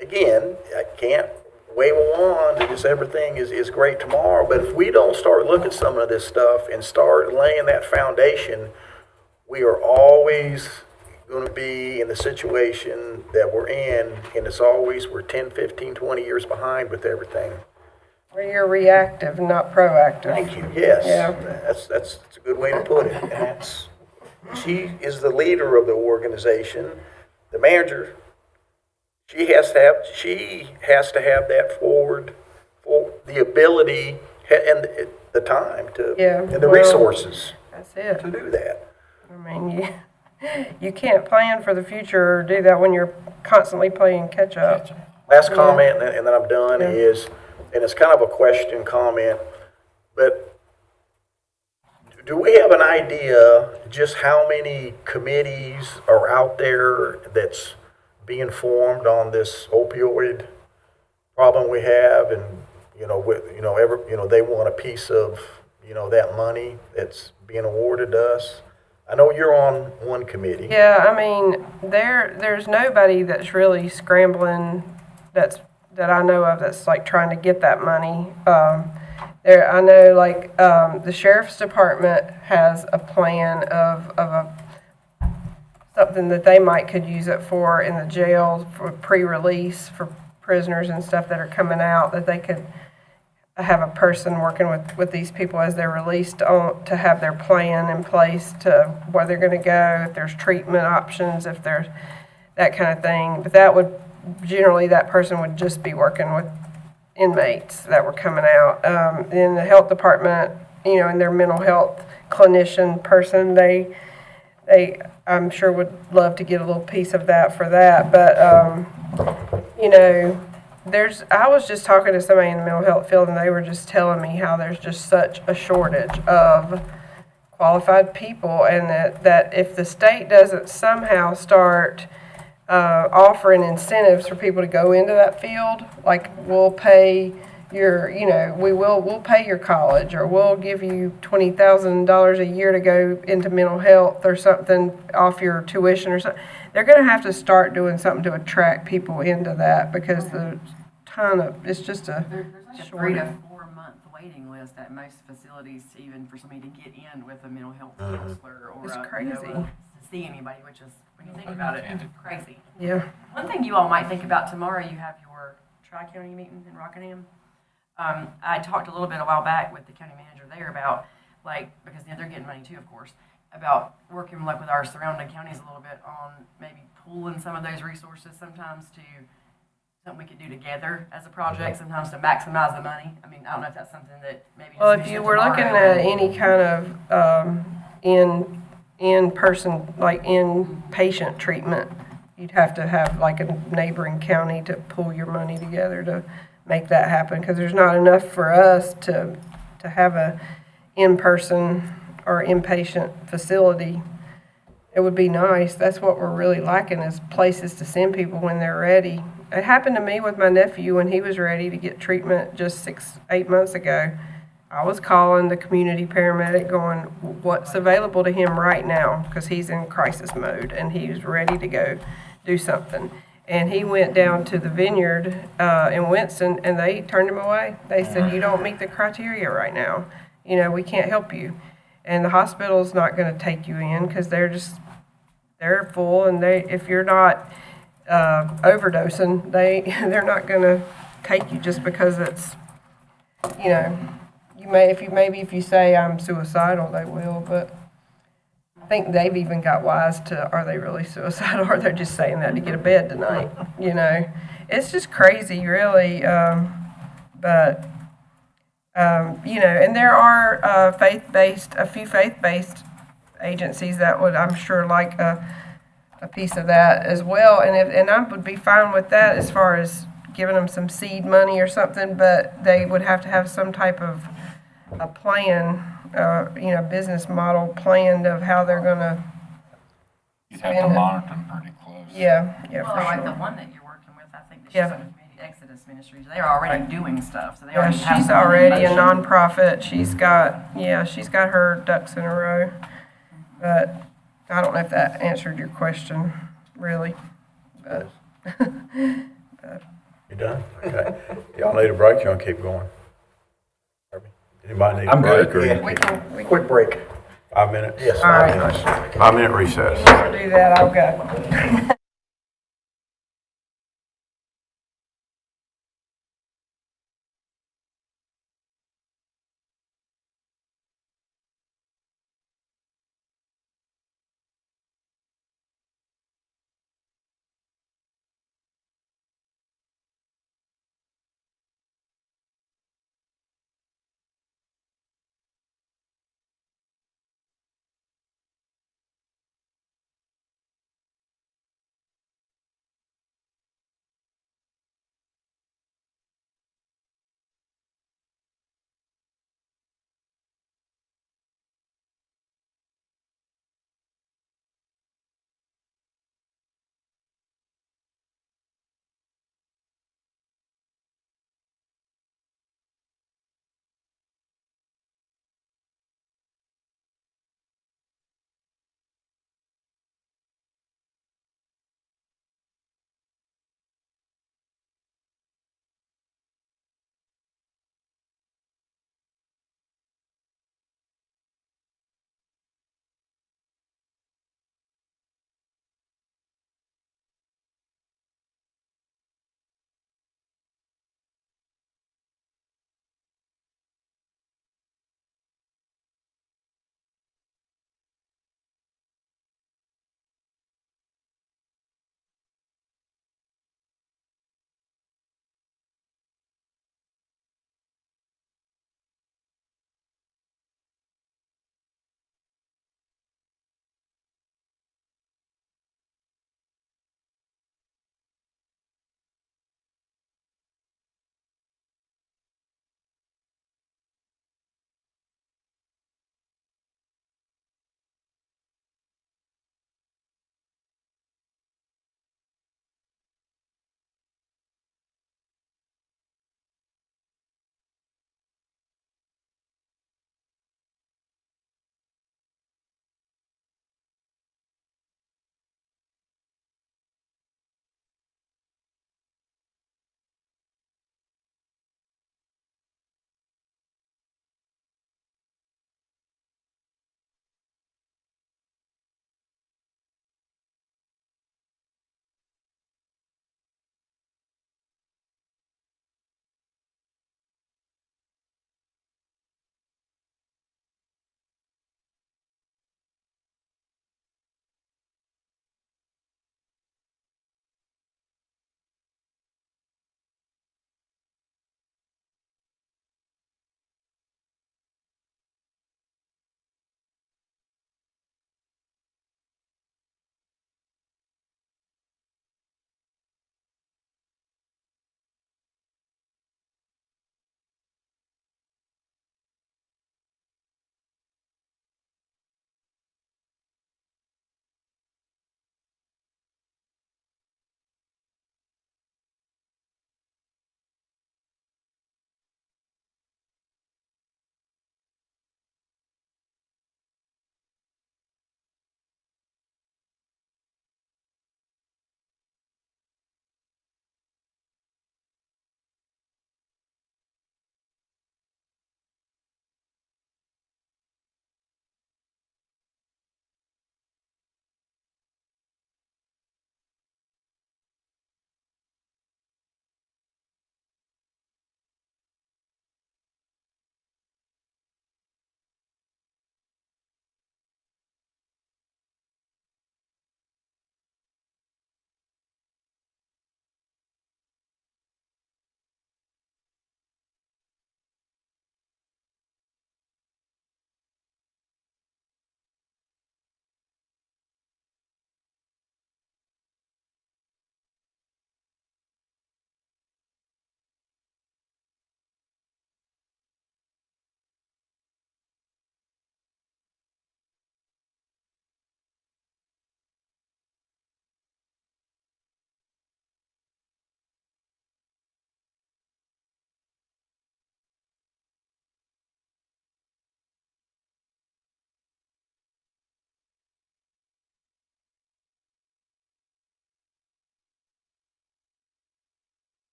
again, I can't wave a wand and just everything is great tomorrow, but if we don't start looking at some of this stuff and start laying that foundation, we are always going to be in the situation that we're in, and it's always we're 10, 15, 20 years behind with everything. Or you're reactive, not proactive. Thank you. Yes. Yeah. That's a good way to put it. And she is the leader of the organization, the manager. She has to have that for the ability and the time to and the resources That's it. to do that. I mean, you can't plan for the future or do that when you're constantly playing catch up. Last comment, and then I'm done, is, and it's kind of a question comment, but do we have an idea just how many committees are out there that's being formed on this opioid problem we have, and they want a piece of that money that's being awarded to us? I know you're on one committee. Yeah, I mean, there's nobody that's really scrambling that I know of that's like trying to get that money. I know the sheriff's department has a plan of something that they could use it for in the jail for pre-release for prisoners and stuff that are coming out, that they could have a person working with these people as they're released to have their plan in place to where they're going to go, if there's treatment options, if there's that kind of thing. But that person would just be working with inmates that were coming out. In the health department, in their mental health clinician person, they I'm sure would love to get a little piece of that for that. But, I was just talking to somebody in the mental health field, and they were just telling me how there's just such a shortage of qualified people, and that if the state doesn't somehow start offering incentives for people to go into that field, like we'll pay we'll pay your college, or we'll give you $20,000 a year to go into mental health or something off your tuition or something. They're going to have to start doing something to attract people into that, because it's just a There's like a 3 to 4 month waiting list at most facilities, even for somebody to get in with a mental health counselor or It's to crazy. see anybody, which is, when you think about it, crazy. Yeah. One thing you all might think about tomorrow, you have your tri-county meeting in Rockingham. I talked a little bit a while back with the county manager there about, because they're getting money too, of course, about working with our surrounding counties a little bit on maybe pooling some of those resources sometimes to something we could do together as a project, sometimes to maximize the money. I mean, I don't know if that's something that maybe. Well, if you were looking at any kind of in-person, like inpatient treatment, you'd have to have like a neighboring county to pool your money together to make that happen, because there's not enough for us to have a in-person or inpatient facility. It would be nice. That's what we're really lacking, is places to send people when they're ready. It happened to me with my nephew when he was ready to get treatment just 6-8 months ago. I was calling the community paramedic going, what's available to him right now? Because he's in crisis mode and he's ready to go do something. And he went down to the Vineyard in Winston, and they turned him away. They said, you don't meet the criteria right now. you know, we can't help you. And the hospital's not gonna take you in, because they're full, and if you're not, overdosing, they're not gonna take you just because it's, you know, if you say I'm suicidal, they will, but I think they've even got wise to, are they really suicidal, or they're just saying that to get a bed tonight, you know? It's just crazy, really, but, you know, and there are, a few faith-based agencies that would, I'm sure, like a piece of that as well, and I would be fine with that as far as giving them some seed money or something, but they would have to have some type of a plan, you know, business model planned of how they're gonna, You'd have to monitor them pretty close. yeah, Well, for like the sure. one that you're working with, I think that she's Yeah. with Exodus Ministries, they're already doing stuff, so they Yeah, already have she's something in already a motion. nonprofit, she's got her ducks in a row, but I don't know if that answered your question, really, but. You done? Okay. Y'all need a break, you want to keep going? Anybody need a I'm break? good. Or We can Quick break. 5 minutes? Yes, All 5 right. minutes. 5-minute recess. do that, I'll go.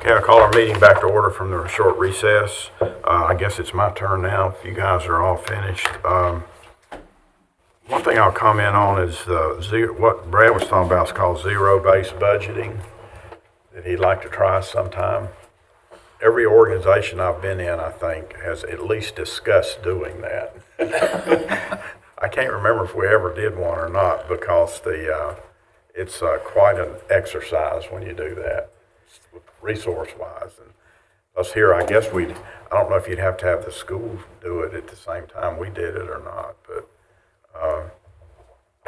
Okay, I'll call our meeting back to order from the short recess. I guess it's my turn now, if you guys are all finished. One thing I'll comment on is what Brad was talking about is called zero-based budgeting, that he'd like to try sometime. Every organization I've been in, I think, has at least discussed doing that. I can't remember if we ever did one or not, because it's quite an exercise when you do that, resource-wise. And us here, I guess I don't know if you'd have to have the school do it at the same time we did it or not, but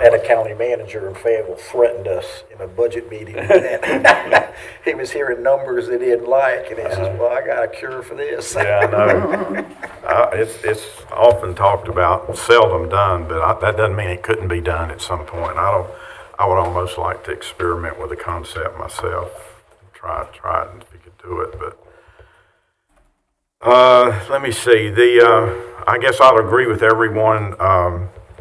And a county manager in Fayetteville threatened us in a budget meeting. He was hearing numbers that he didn't like, and he says, well, I got a cure for this. yeah, I know. It's often talked about, seldom done, but that doesn't mean it couldn't be done at some point. I would almost like to experiment with the concept myself, try it if you could do it, but let me see. I guess I'll agree with everyone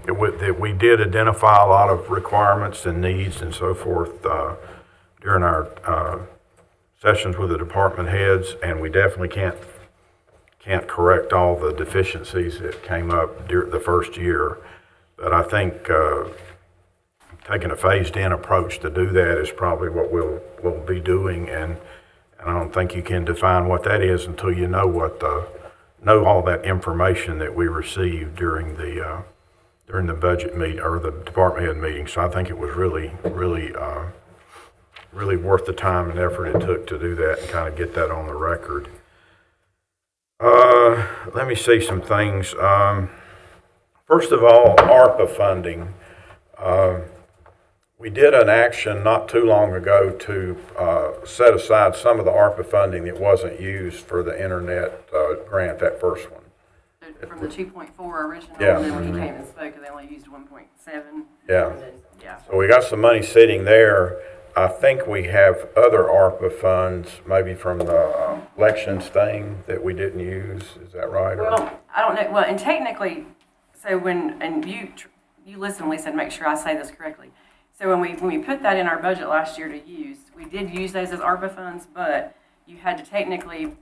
that we did identify a lot of requirements and needs and so forth during our sessions with the department heads, and we definitely can't correct all the deficiencies that came up during the first year. But I think taking a phased-in approach to do that is probably what we'll be doing, and I don't think you can define what that is until you know know all that information that we received during the budget meet or the department head meeting. So I think it was really worth the time and effort it took to do that and kind of get that on the record. Let me see some things. First of all, ARPA funding. We did an action not too long ago to set aside some of the ARPA funding that wasn't used for the internet grant, that first one. From the 2.4 original, Yeah. and then when he came and spoke, they only used 1.7. Yeah. And then, yeah. So we got some money sitting there. I think we have other ARPA funds, maybe from the elections thing that we didn't use. Is that right? Or- Well, I don't know. Well, and technically, so you listen, Lisa, and make sure I say this correctly. So when we put that in our budget last year to use, we did use those as ARPA funds, but you had to technically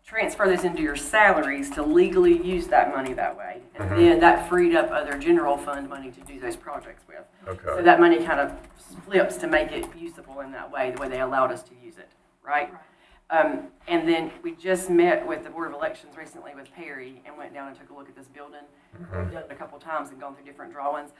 transfer those into your salaries to legally use that money that way. And then that freed up other general fund money to do those projects with. Okay. So that money kind of flips to make it usable in that way, the way they allowed us to use it, right? And then we just met with the Board of Elections recently with Perry and went down and took a look at this building. We've done it a couple of times and gone through different drawings.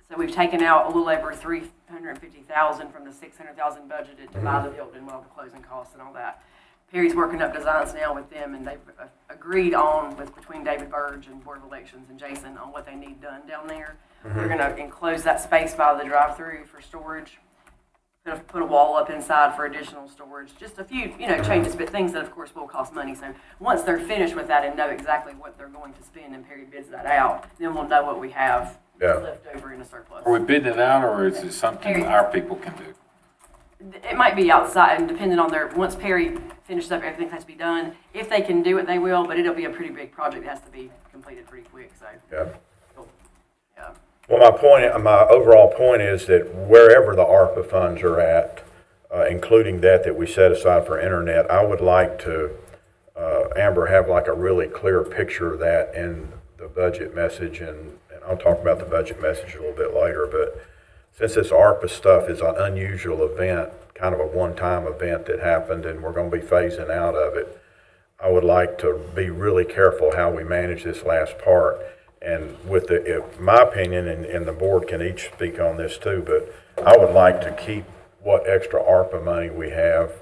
So we've taken out a little over $350,000 from the $600,000 budgeted to buy the building, with all the closing costs and all that. Perry's working up designs now with them, and they've agreed on between David Burge and Board of Elections and Jason on what they need done down there. They're going to enclose that space by the drive-through for storage. Put a wall up inside for additional storage. Just a few, changes, but things that, of course, will cost money. So once they're finished with that and know exactly what they're going to spend, and Perry bids that out, then we'll know what we have left over in a surplus. Are we bidding it out, or is it something our people can do? It might be outside, and depending on once Perry finishes up, everything has to be done. If they can do it, they will, but it'll be a pretty big project that has to be completed pretty quick, so. Yeah. Yeah. Well, my overall point is that wherever the ARPA funds are at, including that we set aside for internet, I would like to, Amber, have like a really clear picture of that in the budget message, and I'll talk about the budget message a little bit later, but since this ARPA stuff is an unusual event, kind of a one-time event that happened, and we're going to be phasing out of it, I would like to be really careful how we manage this last part. And my opinion, and the board can each speak on this too, but I would like to keep what extra ARPA money we have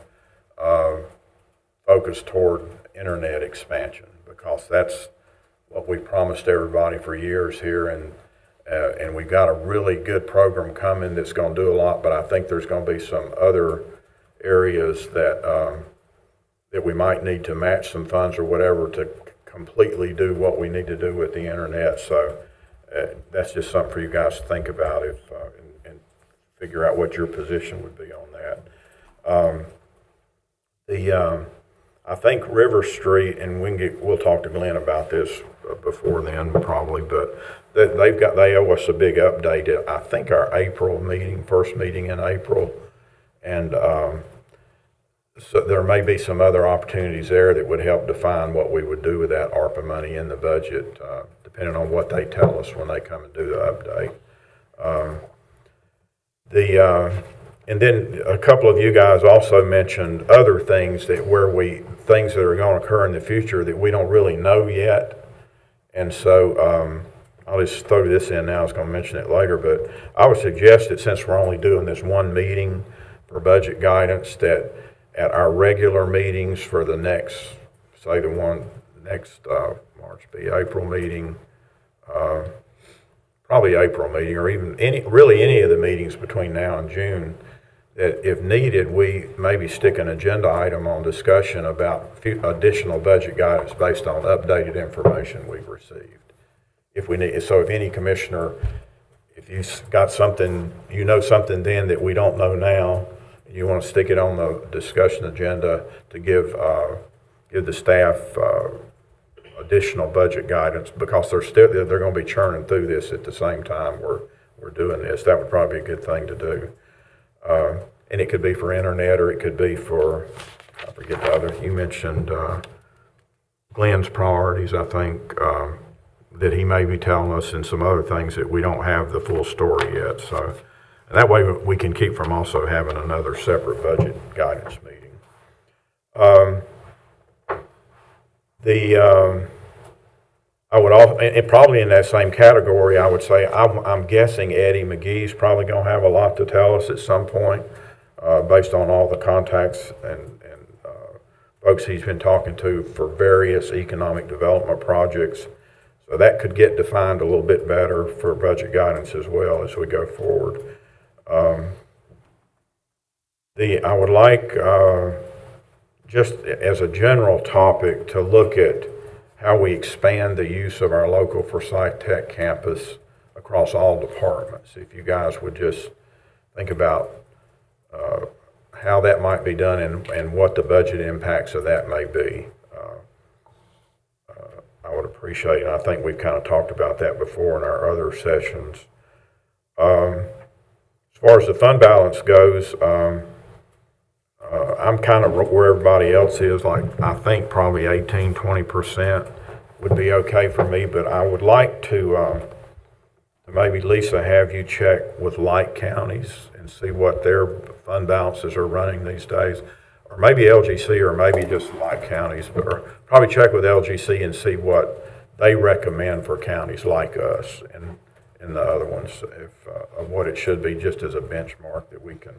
focused toward internet expansion, because that's what we promised everybody for years here, and we've got a really good program coming that's going to do a lot, but I think there's going to be some other areas that we might need to match some funds or whatever to completely do what we need to do with the internet. So that's just something for you guys to think about and figure out what your position would be on that. I think River Street, and we'll talk to Glenn about this before then probably, but they owe us a big update at, I think, our April meeting, first meeting in April, and so there may be some other opportunities there that would help define what we would do with that ARPA money in the budget, depending on what they tell us when they come and do the update. And then a couple of you guys also mentioned other things things that are going to occur in the future that we don't really know yet. And so I'll just throw this in now. I was going to mention it later, but I would suggest that since we're only doing this one meeting for budget guidance, that at our regular meetings for the next, say March be April meeting, probably April meeting, or even any of the meetings between now and June, that if needed, we maybe stick an agenda item on discussion about additional budget guidance based on updated information we've received. If we need, so if any commissioner, if you've got something, something then that we don't know now, you want to stick it on the discussion agenda to give the staff additional budget guidance, because they're going to be churning through this at the same time we're doing this. That would probably be a good thing to do. And it could be for internet, or it could be for, I forget the other, you mentioned Glenn's priorities, I think, that he may be telling us, and some other things that we don't have the full story yet. So that way we can keep from also having another separate budget guidance meeting. I would also, and probably in that same category, I would say I'm guessing Eddie McGee's probably going to have a lot to tell us at some point, based on all the contacts and folks he's been talking to for various economic development projects. So that could get defined a little bit better for budget guidance as well as we go forward. I would like, just as a general topic, to look at how we expand the use of our local Forsyth Tech campus across all departments. If you guys would just think about how that might be done and what the budget impacts of that may be, I would appreciate it. And I think we've kind of talked about that before in our other sessions. As far as the fund balance goes, I'm kind of where everybody else is. Like, I think probably 18-20% would be okay for me, but I would like to maybe, Lisa, have you check with like counties and see what their fund balances are running these days, or maybe LGC, or maybe just like counties, or probably check with LGC and see what they recommend for counties like us and the other ones, of what it should be, just as a benchmark that we can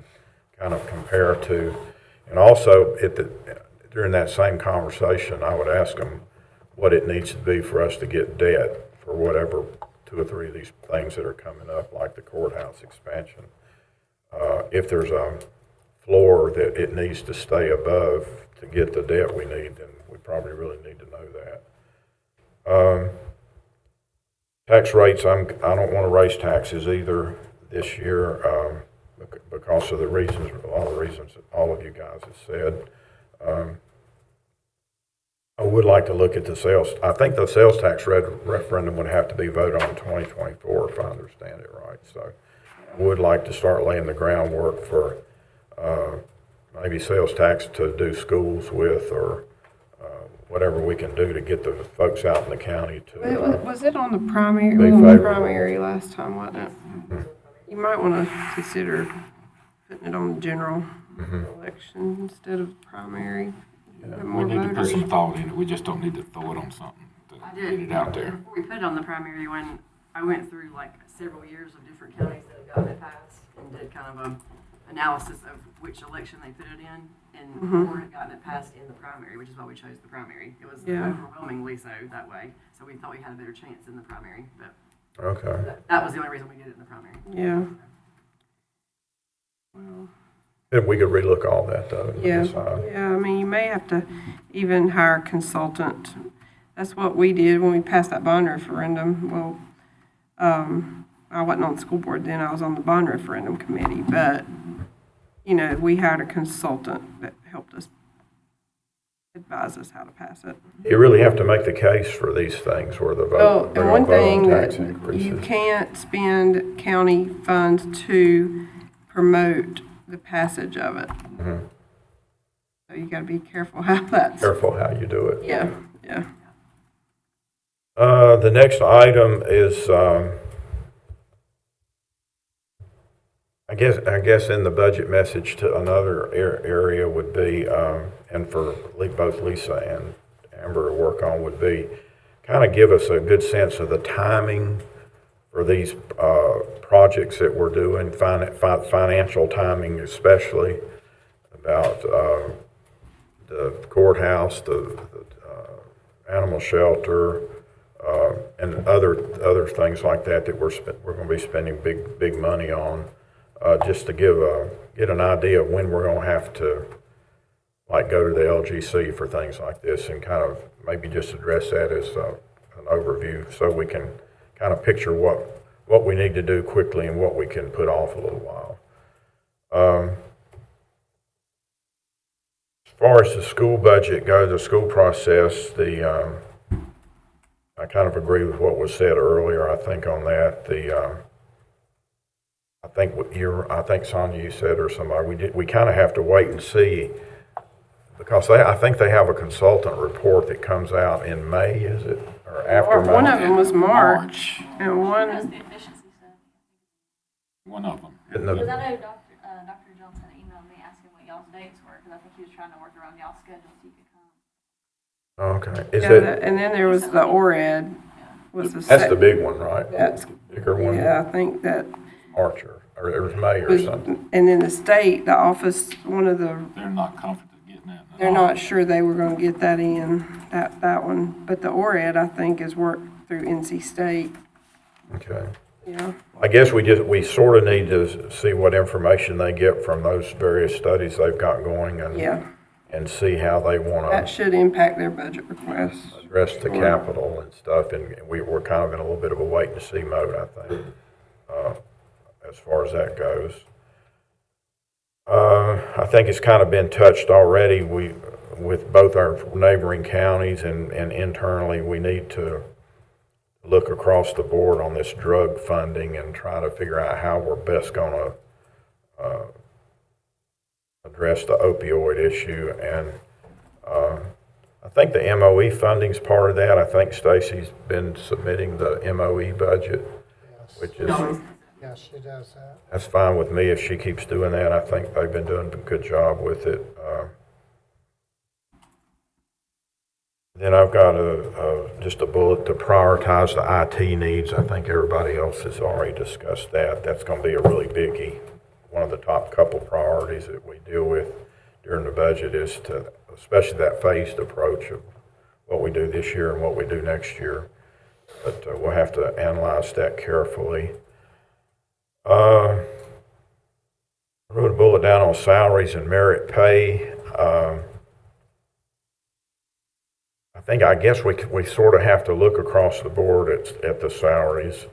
kind of compare to. And also, during that same conversation, I would ask them what it needs to be for us to get debt for whatever 2 or 3 of these things that are coming up, like the courthouse expansion. If there's a floor that it needs to stay above to get the debt we need, then we probably really need to know that. Tax rates, I don't want to raise taxes either this year, because of the reasons, all the reasons that all of you guys have said. I would like to look at the sales. I think the sales tax referendum would have to be voted on in 2024, if I understand it right. So I would like to start laying the groundwork for maybe sales tax to do schools with, or whatever we can do to get the folks out in the county to. Was it on the primary? Be It was on the favorable. primary last time, wasn't it? You might want to consider putting it on the general election instead of primary. Get We more need to put voters. some thought in it. We just don't need to throw it on something to I get did. it out there. Before we put it on the primary one, I went through like several years of different counties that have gotten it passed and did kind of a analysis of which election they put it in, and Ford had gotten it passed in the primary, which is why we chose the primary. It was Yeah. overwhelmingly so that way, so we thought we had a better chance in the primary, but Okay. that was the only reason we did it in the primary. Yeah. Well, If we could relook all that though. and yeah, decide. yeah, I mean, you may have to even hire a consultant. That's what we did when we passed that bond referendum. Well, I wasn't on the school board then, I was on the bond referendum committee, but, we hired a consultant that helped us advise us how to pass it. You really have to make the case for these things where the Well, vote, and one thing tax that you increases. can't spend county funds to promote the passage of it. So you gotta be careful how that's, Careful how you do it. yeah, yeah. The next item is, I guess in the budget message to another area would be, and for both Lisa and Amber to work on, would be kind of give us a good sense of the timing for these projects that we're doing, financial timing especially, about the courthouse, the animal shelter, and other things like that we're going to be spending big money on, just to get an idea of when we're going to have to like go to the LGC for things like this, and kind of maybe just address that as an overview, so we can kind of picture what we need to do quickly and what we can put off a little while. As far as the school budget goes, the school process, I kind of agree with what was said earlier. I think on that, I think Sonia, you said, or somebody, we kind of have to wait and see, because I think they have a consultant report that comes out in May, is it, or after May? One of them was March, and one, That's the efficiency study. One of them. In the- Because I know Dr. Jones had emailed me asking what y'all's dates were, because I think he was trying to work around y'all's schedule so you could come. Okay, is yeah, it, and then there was the ORAD, was the. that's the big one, right? That's, Bigger one, yeah, I think that March, or it was May or was, something. and then the state, the office, one of the, They're not confident getting that. they're not sure they were gonna get that in, that one. But the ORAD, I think, is worked through NC State, Okay. yeah. I guess we sort of need to see what information they get from those various studies they've got going, and Yeah, and see how they want that to should impact their budget requests. address the capital and stuff, and we're kind of in a little bit of a wait and see mode, I think, as far as that goes. I think it's kind of been touched already. With both our neighboring counties and internally, we need to look across the board on this drug funding and try to figure out how we're best going to address the opioid issue. And I think the MOE funding's part of that. I think Stacy's been submitting the MOE budget, which is, Yes, she does that. that's fine with me if she keeps doing that. I think they've been doing a good job with it. Then I've got just a bullet to prioritize the IT needs. I think everybody else has already discussed that. That's going to be a really biggie. One of the top couple priorities that we deal with during the budget is to, especially that phased approach of what we do this year and what we do next year. But we'll have to analyze that carefully. I wrote a bullet down on salaries and merit pay. I guess we sort of have to look across the board at the salaries.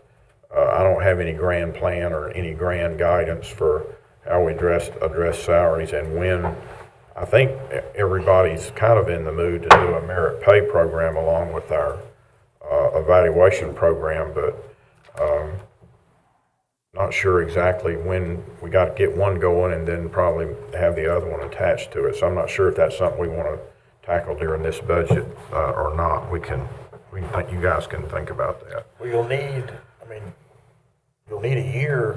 I don't have any grand plan or any grand guidance for how we address salaries and when. I think everybody's kind of in the mood to do a merit pay program along with our evaluation program, but not sure exactly when. We got to get one going and then probably have the other one attached to it. So I'm not sure if that's something we want to tackle during this budget or not. We can think, you guys can think about that. Well, you'll need a year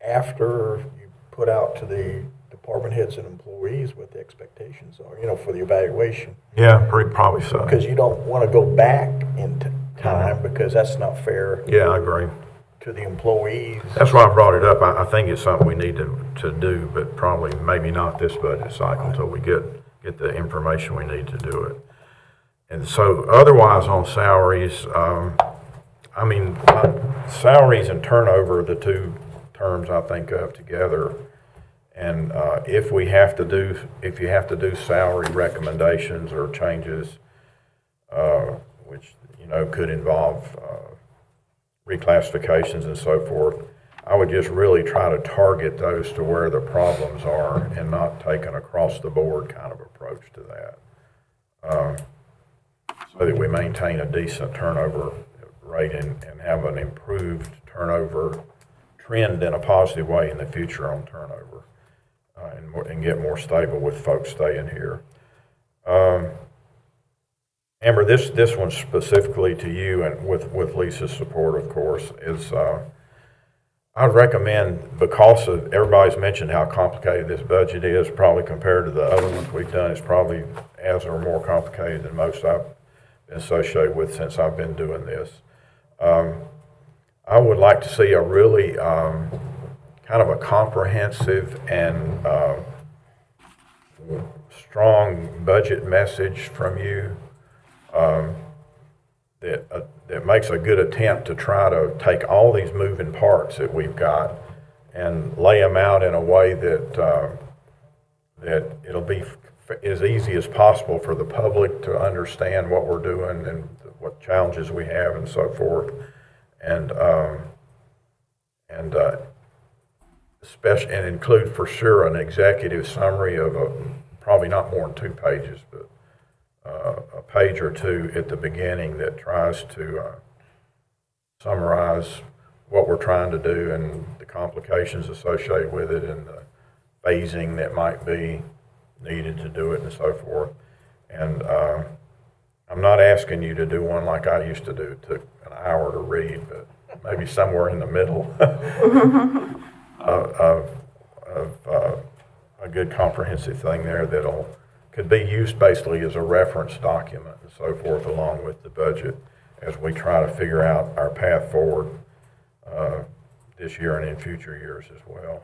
after you put out to the department heads and employees what the expectations are, for the evaluation. Yeah, probably so. Because you don't want to go back in time, because that's not fair Yeah, I agree. to the employees. That's why I brought it up. I think it's something we need to do, but probably maybe not this budget cycle until we get the information we need to do it. And so otherwise on salaries, salaries and turnover are the two terms I think of together. And if you have to do salary recommendations or changes, which could involve reclassifications and so forth, I would just really try to target those to where the problems are and not take an across-the-board kind of approach to that, so that we maintain a decent turnover rate and have an improved turnover trend in a positive way in the future on turnover. and get more stable with folks staying here. Amber, this one's specifically to you and with Lisa's support, of course, is I'd recommend, because of everybody's mentioned how complicated this budget is, probably compared to the other ones we've done, it's probably as or more complicated than most I've been associated with since I've been doing this. I would like to see a really kind of a comprehensive and strong budget message from you that makes a good attempt to try to take all these moving parts that we've got and lay them out in a way that that it'll be as easy as possible for the public to understand what we're doing and what challenges we have and so forth, and especially and include for sure an executive summary of probably not more than 2 pages, but a page or 2 at the beginning that tries to summarize what we're trying to do and the complications associated with it and the phasing that might be needed to do it and so forth. And I'm not asking you to do one like I used to do. It took an hour to read, but maybe somewhere in the middle of a good comprehensive thing there that'll could be used basically as a reference document and so forth along with the budget as we try to figure out our path forward this year and in future years as well.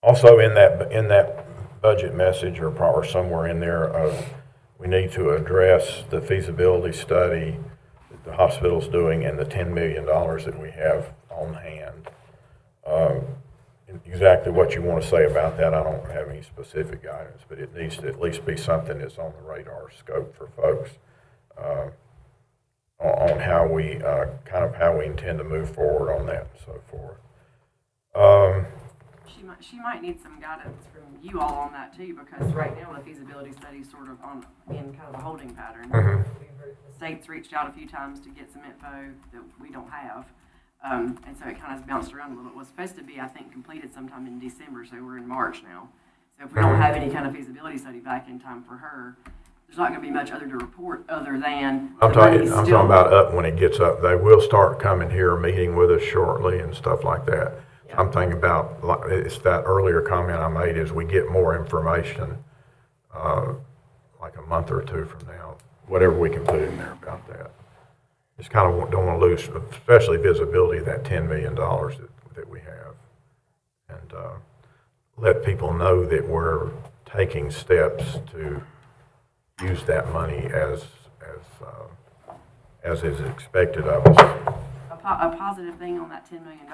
Also in that budget message or somewhere in there, we need to address the feasibility study that the hospital's doing and the $10 million that we have on hand. Exactly what you want to say about that, I don't have any specific guidance, but it needs to at least be something that's on the radar scope for folks on how we how we intend to move forward on that and so forth. She might need some guidance from you all on that too, because right now the feasibility study is sort of in kind of a holding pattern. Mm-hmm. The state's reached out a few times to get some info that we don't have. And so it kind of bounced around a little bit. It was supposed to be, I think, completed sometime in December, so we're in March now. So if we don't have any kind of feasibility study back in time for her, there's not going to be much other to report other than I'm talking about up when it gets up. They will start coming here, meeting with us shortly and stuff like that. Yeah. I'm thinking about, it's that earlier comment I made, is we get more information like a month or 2 from now, whatever we can put in there about that. Just kind of don't want to lose, especially visibility of that $10 million that we have. And let people know that we're taking steps to use that money as is expected of us. A positive thing on that $10 million,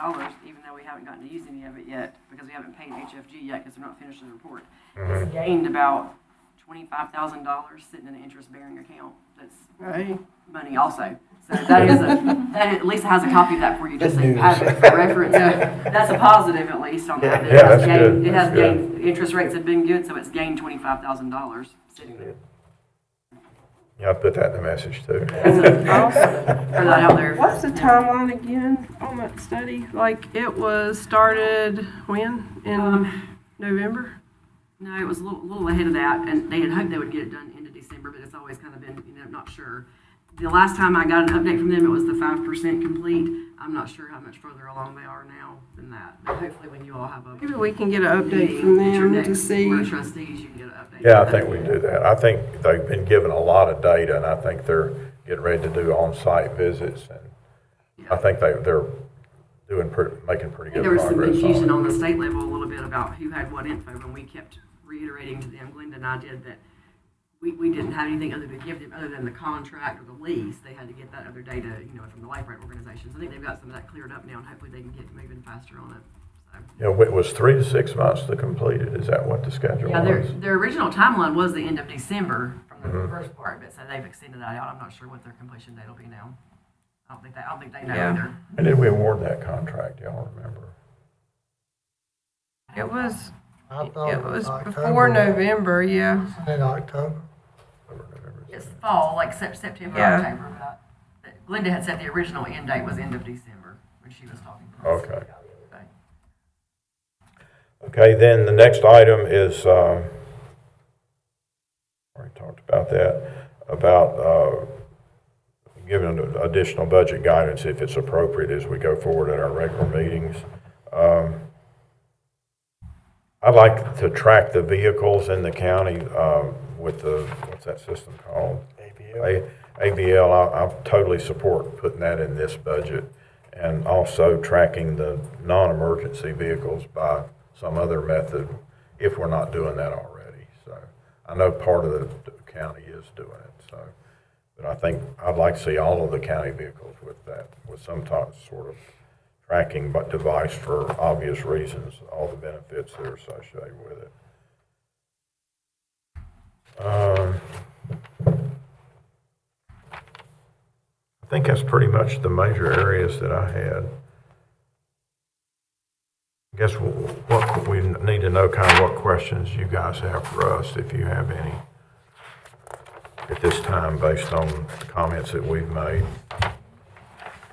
even though we haven't gotten to use any of it yet, because we haven't paid HFG yet because they're not finished the report, it's gained about $25,000 sitting in an interest-bearing account. That's money also. So that is that at least has a copy of that for you, just so you have it for reference. That's a positive at least on that. Yeah, that's good. It has gained. Interest rates have been good, so it's gained $25,000 sitting there. Yeah, I put that in the message too. Awesome. Throw that out there. What's the timeline again on that study? Like, it was started when? In November? No, it was a little ahead of that, and they had hoped they would get it done into December, but it's always kind of been, not sure. The last time I got an update from them, it was the 5% complete. I'm not sure how much further along they are now than that, but hopefully when you all have a Maybe we can get an update from them to see. Board of Trustees, you can get an update. Yeah, I think we can do that. I think they've been given a lot of data, and I think they're getting ready to do on-site visits, and I think they're making pretty good progress. There was some confusion on the state level a little bit about who had what info, and we kept reiterating to them, Glenda and I did, that we didn't have anything other to give them other than the contract or the lease. They had to get that other data, from the life rate organizations. I think they've got some of that cleared up now, and hopefully they can get moving faster on it. So. Yeah, it was 3 to 6 months to complete it. Is that what the schedule was? Their original timeline was the end of December from the first part, but so they've extended that out. I'm not sure what their completion date will be now. I don't think they know either. When did we award that contract? Y'all remember? It was October. before November, yeah. In October. It's fall, like September, Yeah. October. Glenda had said the original end date was end of December when she was talking to us. Okay. Okay, then the next item is, already talked about that, about giving additional budget guidance if it's appropriate as we go forward at our regular meetings. I'd like to track the vehicles in the county with the, what's that system called? ABL. I totally support putting that in this budget, and also tracking the non-emergency vehicles by some other method if we're not doing that already. So I know part of the county is doing it. So, but I think I'd like to see all of the county vehicles with that, with some type sort of tracking device for obvious reasons, all the benefits that are associated with it. I think that's pretty much the major areas that I had. I guess what we need to know, kind of what questions you guys have for us, if you have any, at this time, based on the comments that we've made.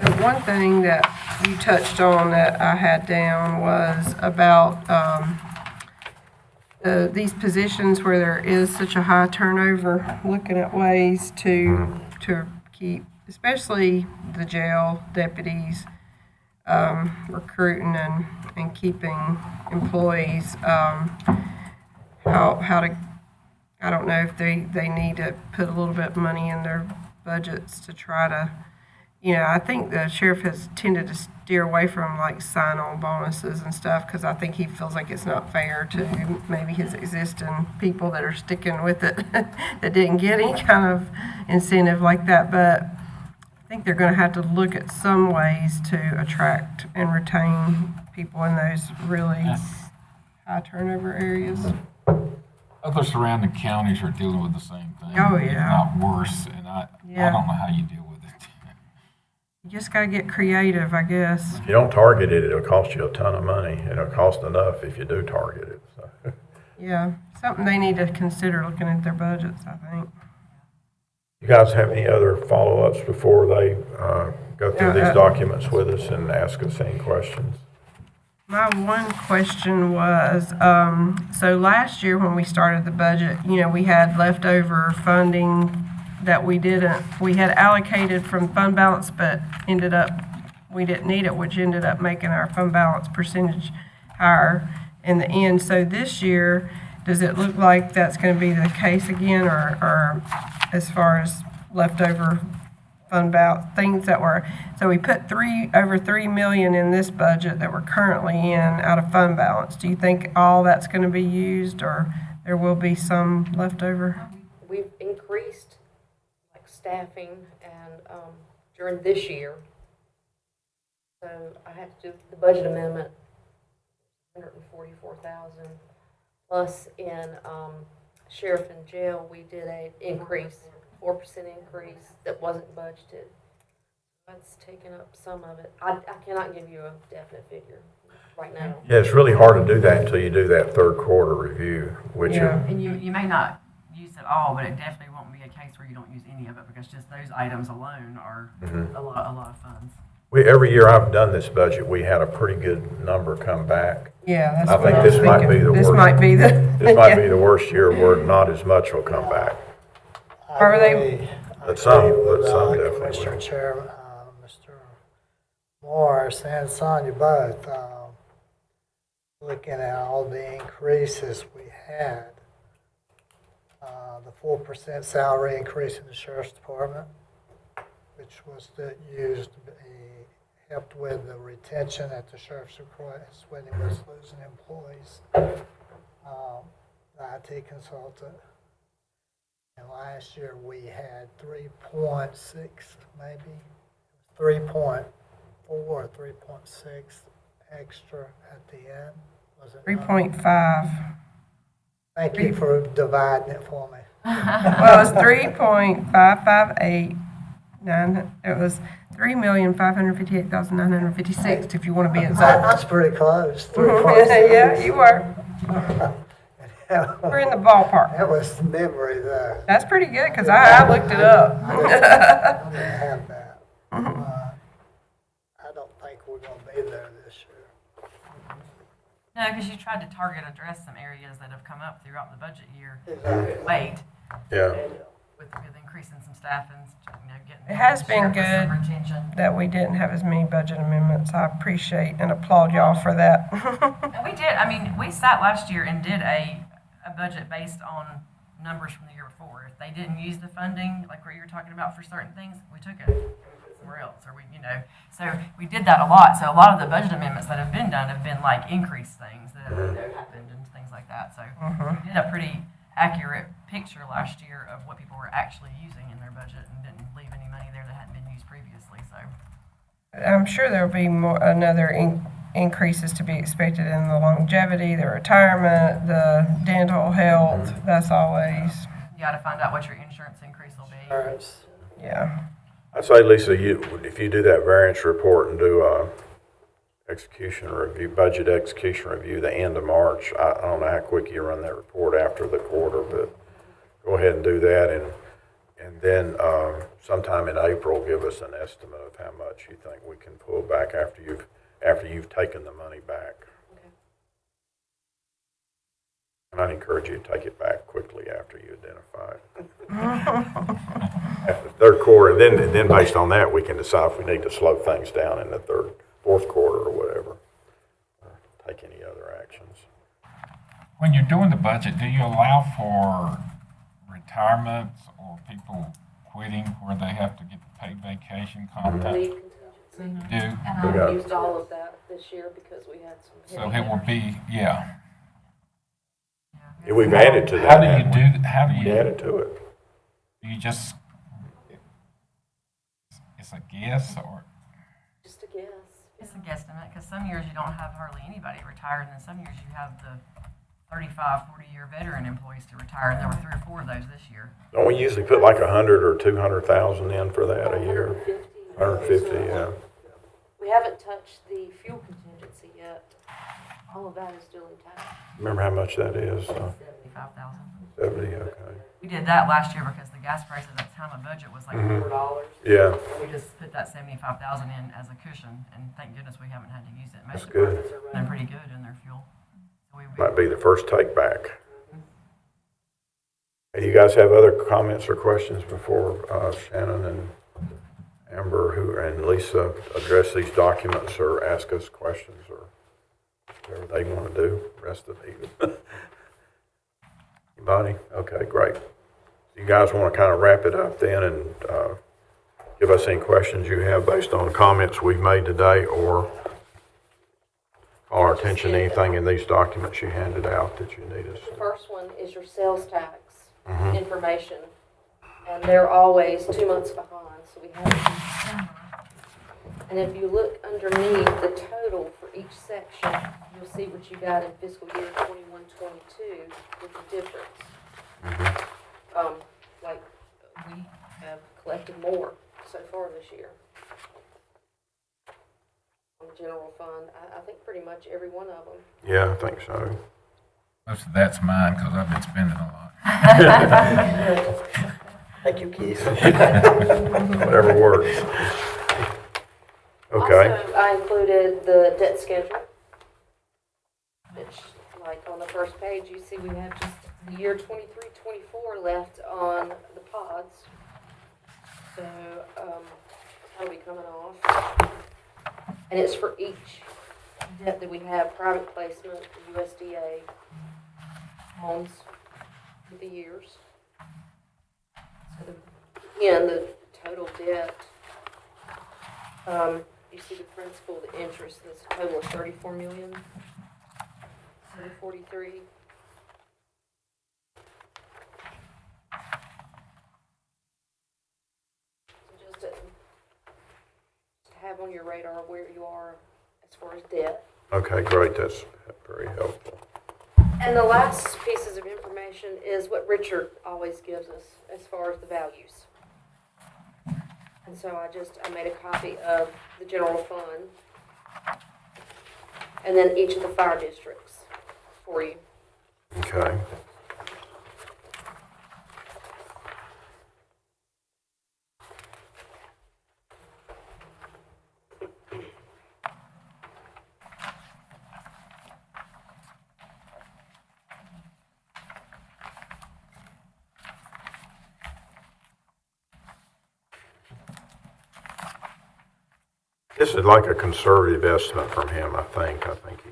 The one thing that you touched on that I had down was about these positions where there is such a high turnover, looking at ways to keep, especially the jail deputies, recruiting and keeping employees, how to, I don't know if they need to put a little bit of money in their budgets to try to, I think the sheriff has tended to steer away from like sign-on bonuses and stuff, because I think he feels like it's not fair to maybe his existing people that are sticking with it that didn't get any kind of incentive like that. But I think they're going to have to look at some ways to attract and retain people in those really high turnover areas. Other surrounding counties are dealing with the same thing. Oh, if yeah. not worse, and I don't know how you deal with it. You just got to get creative, I guess. If you don't target it, it'll cost you a ton of money, and it'll cost enough if you do target it. So. Yeah, something they need to consider looking at their budgets, I think. You guys have any other follow-ups before they go through these documents with us and ask us any questions? My one question was, so last year when we started the budget, we had leftover funding that we had allocated from fund balance, but ended up, we didn't need it, which ended up making our fund balance percentage higher in the end. So this year, does it look like that's going to be the case again, or as far as leftover fund balance, things that were, so we put over $3 million in this budget that we're currently in out of fund balance. Do you think all that's going to be used, or there will be some leftover? We've increased like staffing and during this year. So I had to do the budget amendment, 144,000. Plus in sheriff and jail, we did a increase, 4% increase that wasn't budgeted. That's taken up some of it. I cannot give you a definite figure right now. Yeah, it's really hard to do that until you do that third quarter review, which And you may not use it all, but it definitely won't be a case where you don't use any of it, because just those items alone are a lot of funds. every year I've done this budget, we had a pretty good number come back. Yeah, that's I what think I was this might thinking. be the This worst. might be the. This might be the worst year where not as much will come back. Are they- But some with, definitely Commissioner will. Chairman, Mr. Morris and Sonia both, looking at all the increases we had, the 4% salary increase in the Sheriff's Department, which was used to be helped with the retention at the Sheriff's request when he was losing employees, the IT consultant. And last year we had 3.6, maybe 3.4 or 3.6 extra at the end. Was it not? 3.5. Thank you for dividing it for me. Well, it was 3.558. It was 3,558,956. If you want to be exact. That's pretty close. 3.6. Yeah, you were. We're in the ballpark. That was memory though. That's pretty good, because I looked it up. I didn't have that. I don't think we're gonna be there this year. No, because you tried to target address some areas that have come up throughout the budget year. Exactly. Wait, Yeah. with increasing some staff and, getting. It has been sheriff with some good. retention. That we didn't have as many budget amendments. I appreciate and applaud y'all for that. And we did, I mean, we sat last year and did a budget based on numbers from the year before. If they didn't use the funding, like what you were talking about for certain things, we took it somewhere else, or so we did that a lot. So a lot of the budget amendments that have been done have been like increased things that have happened and things like that. So we did a pretty accurate picture last year of what people were actually using in their budget and didn't leave any money there that hadn't been used previously, so. I'm sure there'll be another increases to be expected in the longevity, the retirement, the dental health. That's always, You gotta find out what your insurance increase will be. yeah. I'd say, Lisa, if you do that variance report and do a execution review, budget execution review, the end of March, I don't know how quick you run that report after the quarter, but go ahead and do that, and then sometime in April, give us an estimate of how much you think we can pull back after you've taken the money back. And I'd encourage you to take it back quickly after you identify it. At the third quarter, then based on that, we can decide if we need to slow things down in the fourth quarter or whatever, or take any other actions. When you're doing the budget, do you allow for retirements or people quitting where they have to get paid vacation, contact? Leave contingency. Do, And Yeah. I used all of that this year because we had some. so heavy it will be, yeah. Yeah, we've added to that. How do you haven't we? do, how do We you, added to it. do you just, it's a guess or? Just a guess. It's a guesstimate, because some years you don't have hardly anybody retired, and then some years you have the 35, 40-year veteran employees to retire, and there were 3 or 4 of those this year. Don't we usually put like 100 or 200,000 in for that a year? 150, yeah. We haven't touched the fuel contingency yet. All of that is still intact. Remember how much that is? 75,000. 70, okay. We did that last year because the gas prices at the time of budget was like $4. Yeah, We just put that 75,000 in as a cushion, and thank goodness we haven't had to use it. that's Most good. departments are running pretty good in their fuel. So Might be the first take back. Hey, you guys have other comments or questions before Shannon and Amber and Lisa address these documents or ask us questions or whatever they want to do rest of the evening? Anybody? Okay, great. You guys want to kind of wrap it up then and give us any questions you have based on the comments we've made today, or call our attention to anything in these documents you handed out that you need us The to. first one is your sales tax information, and they're always 2 months behind, so we have it in December. And if you look underneath the total for each section, you'll see what you got in fiscal year 21-22 with the difference. Like, we have collected more so far this year on the general fund. I think pretty much every one of them. Yeah, I think so. Most of that's mine because I've been spending a lot. Thank you, Keith. Whatever works. Okay. Also, I included the debt schedule, which, like, on the first page, you see we have just the year 23-24 left on the pods. So, that'll be coming off. And it's for each debt that we have, private placement, USDA, homes, with the years. So, again, the total debt, you see the principal, the interest, this total of 34 million, 743. So just to have on your radar where you are as far as debt. Okay, great. That's very helpful. And the last pieces of information is what Richard always gives us as far as the values. And so I made a copy of the general fund and then each of the fire districts for you. Okay. This is like a conservative estimate from him, I think. I think he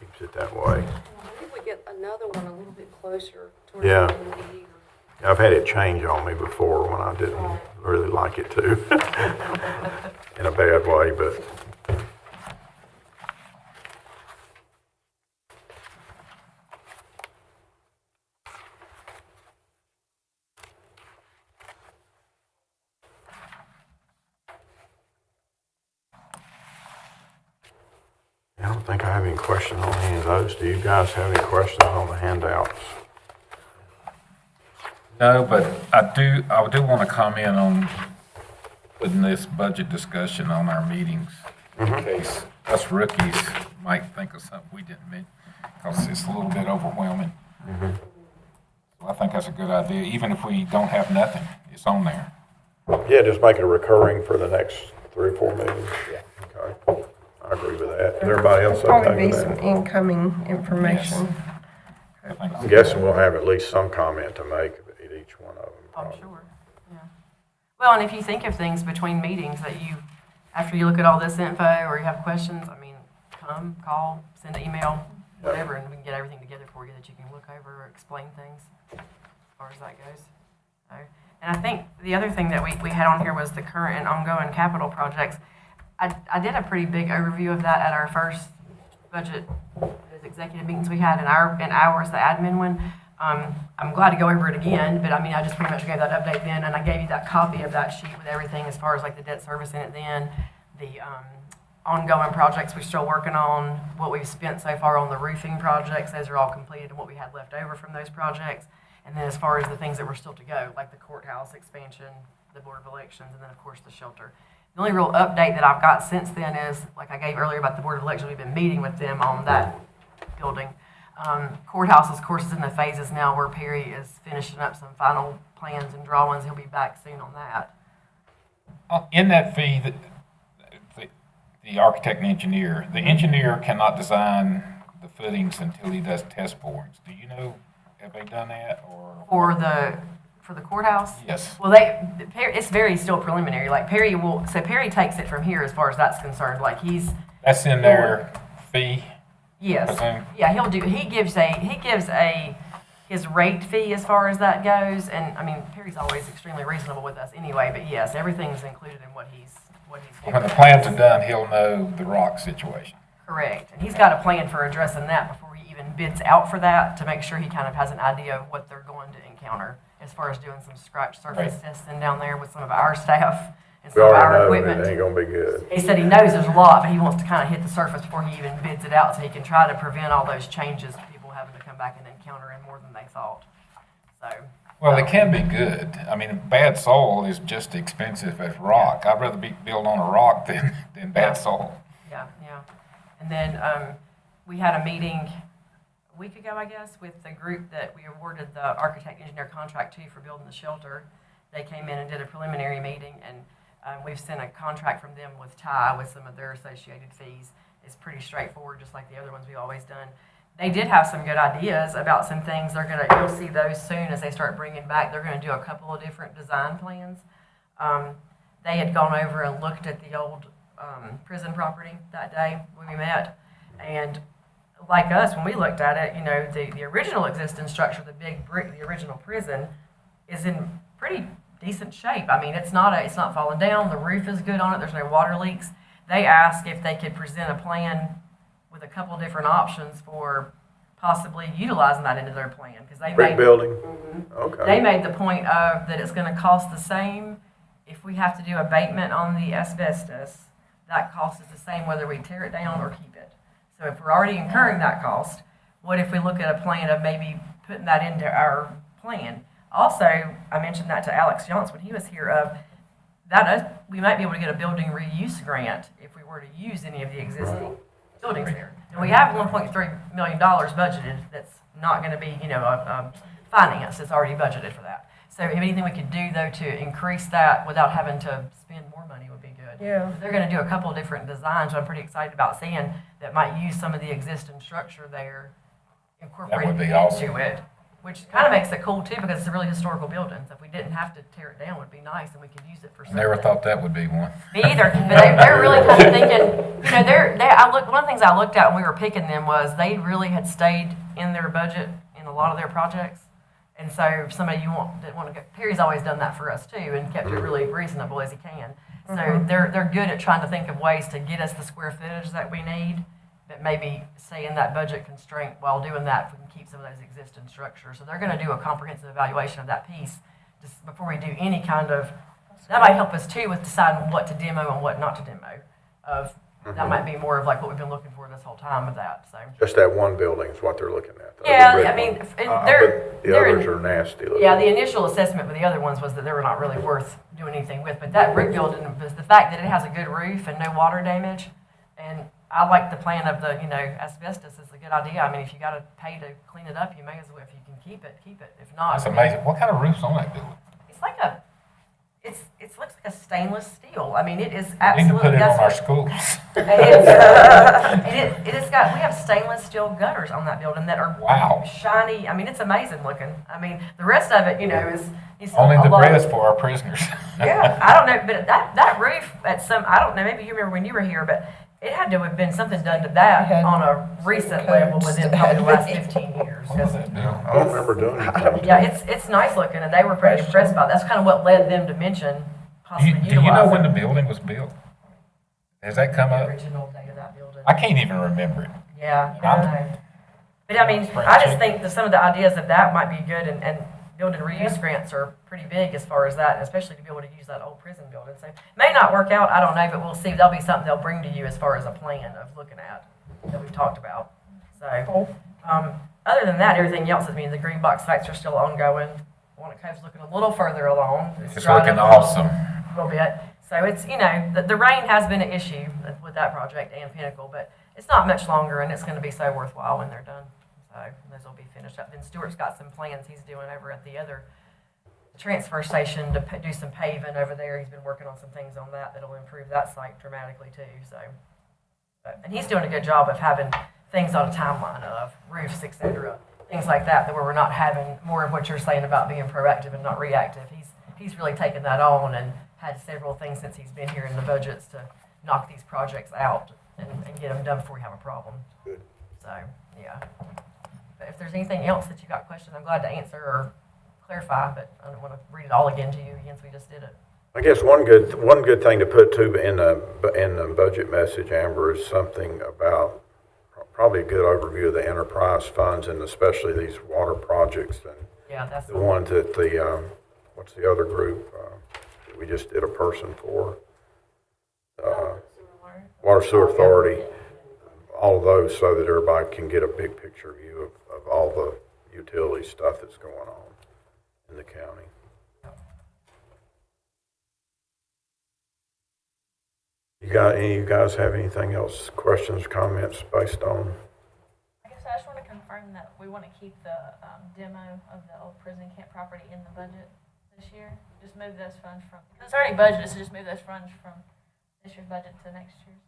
keeps it that way. I think we get another one a little bit closer towards Yeah. the end of the year. I've had it change on me before when I didn't really like it to, in a bad way, but. I don't think I have any questions on any of those. Do you guys have any questions on the handouts? No, but I do want to comment on putting this budget discussion on our meetings in case us rookies might think of something we didn't mention, because it's a little bit overwhelming. So I think that's a good idea, even if we don't have nothing, it's on there. Yeah, just make it recurring for the next 3 or 4 meetings. Yeah. Okay, I agree with that. Is everybody else Probably okay be with some that? incoming information. I think I'm guessing we'll have at least some comment to make at each one of them. I'm probably. sure, yeah. Well, and if you think of things between meetings that you, after you look at all this info or you have questions, I mean, come, call, send an email, whatever, and we can get everything together for you that you can look over or explain things as far as that goes. So, and I think the other thing that we had on here was the current and ongoing capital projects. I did a pretty big overview of that at our first budget those executive meetings we had in ours, the admin one. I'm glad to go over it again, but I mean, I just pretty much gave that update then, and I gave you that copy of that sheet with everything as far as like the debt service in it then, the ongoing projects we're still working on, what we've spent so far on the roofing projects, those are all completed, and what we had left over from those projects. And then as far as the things that were still to go, like the courthouse expansion, the Board of Elections, and then of course the shelter. The only real update that I've got since then is, like I gave earlier about the Board of Elections, we've been meeting with them on that building. Courthouse, of course, is in the phases now where Perry is finishing up some final plans and drawings. He'll be back soon on that. in that fee, the architect and engineer, the engineer cannot design the footings until he does test borings. Do you know, have they done that, or? For the courthouse? Yes. Well, it's very still preliminary. Like Perry Perry takes it from here as far as that's concerned. Like That's in their fee? yes. presume? Yeah, he gives his rate fee as far as that goes. And I mean, Perry's always extremely reasonable with us anyway, but yes, everything's included in what he's When the plans are done, he'll know the rock situation. correct. And he's got a plan for addressing that before he even bids out for that, to make sure he kind of has an idea of what they're going to encounter as far as doing some scratch surface Right. testing down there with some of our staff and We some of already our know equipment. it ain't gonna be good. He said he knows there's a lot, but he wants to kind of hit the surface before he even bids it out, so he can try to prevent all those changes, people having to come back and encountering more than they thought. So, Well, it can be good. I mean, bad soil is just expensive as rock. I'd rather be built on a rock than Yeah. bad soil. yeah. And then we had a meeting a week ago, I guess, with the group that we awarded the architect engineer contract to for building the shelter. They came in and did a preliminary meeting, and we've sent a contract from them with Ty with some of their associated fees. It's pretty straightforward, just like the other ones we've always done. They did have some good ideas about some things. You'll see those soon as they start bringing back. They're gonna do a couple of different design plans. They had gone over and looked at the old prison property that day when we met, and like us, when we looked at it, you know, the original existing structure, the big brick, the original prison, is in pretty decent shape. I mean, it's not falling down. The roof is good on it. There's no water leaks. They asked if they could present a plan with a couple of different options for possibly utilizing that into their plan, because Brick building? they Okay. made the point of that it's going to cost the same if we have to do abatement on the asbestos. That cost is the same whether we tear it down or keep it. So if we're already incurring that cost, what if we look at a plan of maybe putting that into our plan? Also, I mentioned that to Alex Johnson when he was here, of that we might be able to get a building reuse grant if we were to use any of the existing buildings there. And we have $1.3 million budgeted that's not going to be, finance. It's already budgeted for that. So if anything we could do, though, to increase that without having to spend more money would be good. Yeah. They're going to do a couple of different designs I'm pretty excited about seeing that might use some of the existing structure there, incorporated be into awesome. it. which kind of makes it cool too, because it's a really historical building. So if we didn't have to tear it down, it would be nice, and we could use it for something. Never thought that would be one. Me either, but they're really kind of thinking, you know, one of the things I looked at when we were picking them was they really had stayed in their budget in a lot of their projects. And so if somebody that want to go, Perry's always done that for us too, and kept it really reasonable as he can. So they're good at trying to think of ways to get us the square footage that we need, but maybe stay in that budget constraint while doing that, if we can keep some of those existing structures. So they're going to do a comprehensive evaluation of that piece just before we do any kind of, that might help us too with deciding what to demo and what not to demo. That might be more of like what we've been looking for this whole time with that, so. Just that one building is what they're looking at. though, Yeah, the red I mean, one. they're. But the others are nasty looking. Yeah, the initial assessment with the other ones was that they were not really worth doing anything with, but that brick building was the fact that it has a good roof and no water damage. And I like the plan of the, asbestos is a good idea. I mean, if you gotta pay to clean it up, you may as well, if you can keep it, keep it. If not. That's amazing. What kind of roof's on that building? It's like it looks like a stainless steel. I mean, it is We need to absolutely. put it on that's our what- schools. It has got, we have stainless steel gutters on that building that are Wow. shiny. I mean, it's amazing looking. I mean, the rest of it, is Only a the lot of- breast for our prisoners. Yeah, I don't know, but that roof I don't know, maybe you remember when you were here, but it had to have been something done to that on a recent level within probably the last 15 years. What was that building? I don't remember doing anything. Yeah, it's nice looking, and they were pretty impressed by it. That's kind of what led them to mention Do possibly you know when the utilizing building was built? Has that come the up? original date of that building. I can't even remember it. Yeah, I don't know. But I mean, I just think that some of the ideas of that might be good, and building reuse grants are pretty big as far as that, especially to be able to use that old prison building. So it may not work out, I don't know, but we'll see. There'll be something they'll bring to you as far as a plan of looking at that we've talked about. So, other than that, everything else, the green box sites are still ongoing. Walnut Cove's looking a little further along. It's dried looking up awesome. a little bit. So it's, the rain has been an issue with that project and Pinnacle, but it's not much longer, and it's going to be so worthwhile when they're done. So those will be finished up. Then Stuart's got some plans he's doing over at the other transfer station to do some paving over there. He's been working on some things on that that'll improve that site dramatically too. So, and he's doing a good job of having things on a timeline of roofs, etc., things like that, where we're not having more of what you're saying about being proactive and not reactive. He's really taken that on and had several things since he's been here in the budgets to knock these projects out and get them done before we have a problem. Good. So, yeah. But if there's anything else that you got questions, I'm glad to answer or clarify, but I don't want to read it all again to you since we just did it. I guess one good thing to put too in the budget message, Amber, is something about probably a good overview of the enterprise funds and especially these water projects and Yeah, that's the ones that what's the other group that we just did a person for? Water Sewer Authority. All of those so that everybody can get a big picture view of all the utility stuff that's going on in the county. Any of you guys have anything else, questions, comments based on? I guess I just want to confirm that we want to keep the demo of the old prison camp property in the budget this year. Just move those funds from, because it's already budgeted, so just move those funds from this year's budget to next year's.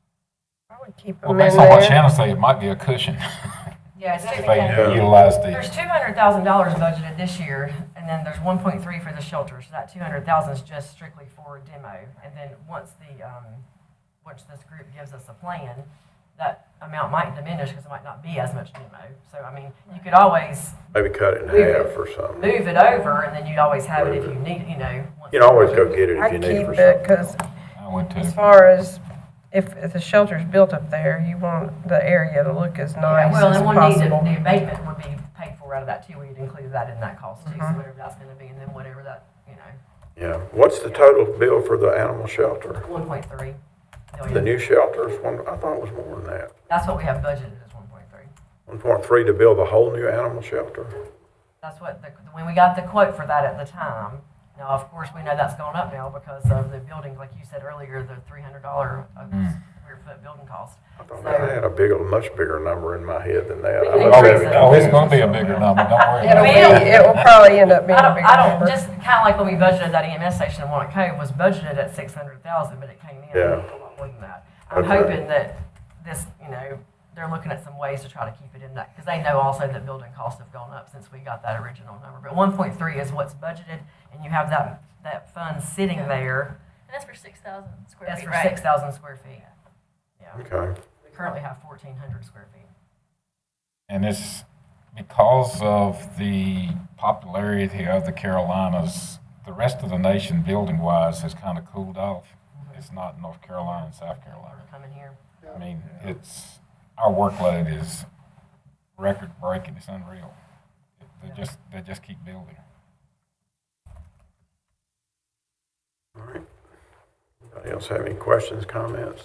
I would keep Well, them in based on what there. Shannon said, it might be a cushion Yeah, it's if they utilize There's the. $200,000 budgeted this year, and then there's 1.3 for the shelter. So that 200,000 is just strictly for demo. And then once this group gives us a plan, that amount might diminish because it might not be as much demo. So I mean, you could always Maybe cut it in Move it. half or something. move it over, and then you'd always have it if you need, once You can always go get it if I'd you need it keep for it, something. because I would too. as far as, if the shelter's built up there, you want the area to look as Yeah, nice well, as and we'll need possible. the abatement would be paid for out of that too. We'd include that in that cost too. So whatever that's going to be, and then whatever that, Yeah. What's the total bill for the animal shelter? 1.3 million. The new shelters, I thought it was more than that. That's what we have budgeted is 1.3. 1.3 to build the whole new animal shelter? That's what, when we got the quote for that at the time, now, of course, we know that's gone up now because of the building, like you said earlier, the $300 a square foot building cost. I thought I had a much bigger number in my head than that. We can Oh, increase it. it's going to be a bigger number, don't worry. It will probably end up being a bigger I don't, number. just kind of like when we budgeted that EMS station in Walnut Cove was budgeted at 600,000, but it came in Yeah. a lot more than that. I'm Okay. hoping that this, they're looking at some ways to try to keep it in that, because they know also that building costs have gone up since we got that original number. But 1.3 is what's budgeted, and you have that fund sitting there. And that's for 6,000 square That's feet, for right? 6,000 square feet. Yeah. Okay. We currently have 1,400 square feet. And it's because of the popularity of the Carolinas, the rest of the nation building-wise has kind of cooled off. It's not North Carolina and South Carolina. We're coming here. I mean, our workload is record-breaking. It's unreal. They just keep building. All right. Anybody else have any questions, comments?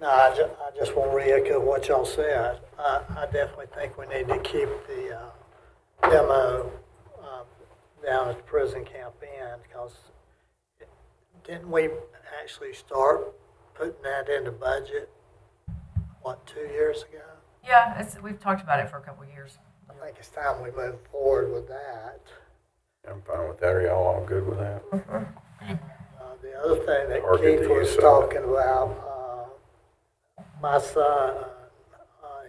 No, I just want to re-echo what y'all said. I definitely think we need to keep the demo down at the prison camp in, because didn't we actually start putting that in the budget, 2 years ago? Yeah, we've talked about it for a couple of years. I think it's time we move forward with that. I'm fine with that. Are y'all all good with that? The other thing that Or did Keith you was use, talking about, my son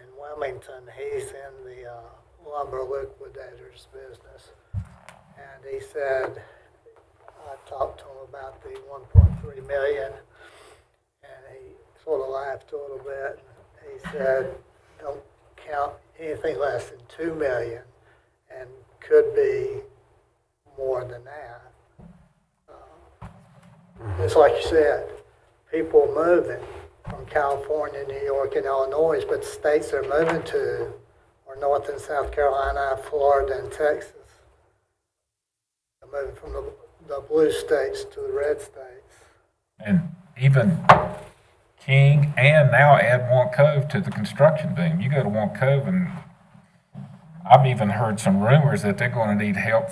in Wilmington, he's in the lumber liquidators business. And he said, I talked to him about the 1.3 million, and he sort of laughed a little bit. He said, don't count anything less than 2 million, and could be more than that. It's like you said, people moving from California, New York, and Illinois, but the states they're moving to are North and South Carolina, Florida, and Texas. They're moving from the blue states to the red states. And even King, and now add Want Cove to the construction boom. You go to Want Cove, and I've even heard some rumors that they're going to need help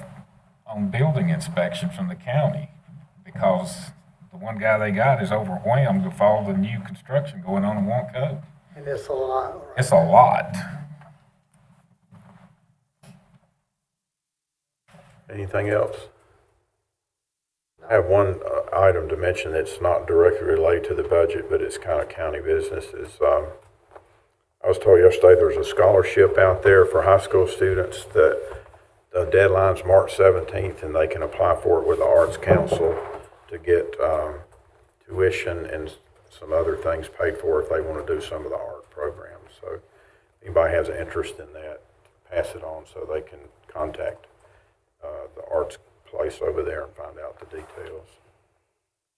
on building inspection from the county, because the one guy they got is overwhelmed with all the new construction going on in Want Cove. And it's a lot. Right? It's a lot. Anything else? I have one item to mention that's not directly related to the budget, but it's kind of county business. I was told yesterday there's a scholarship out there for high school students that the deadline's March 17th, and they can apply for it with the Arts Council to get tuition and some other things paid for if they want to do some of the art programs. So if anybody has an interest in that, pass it on so they can contact the arts place over there and find out the details.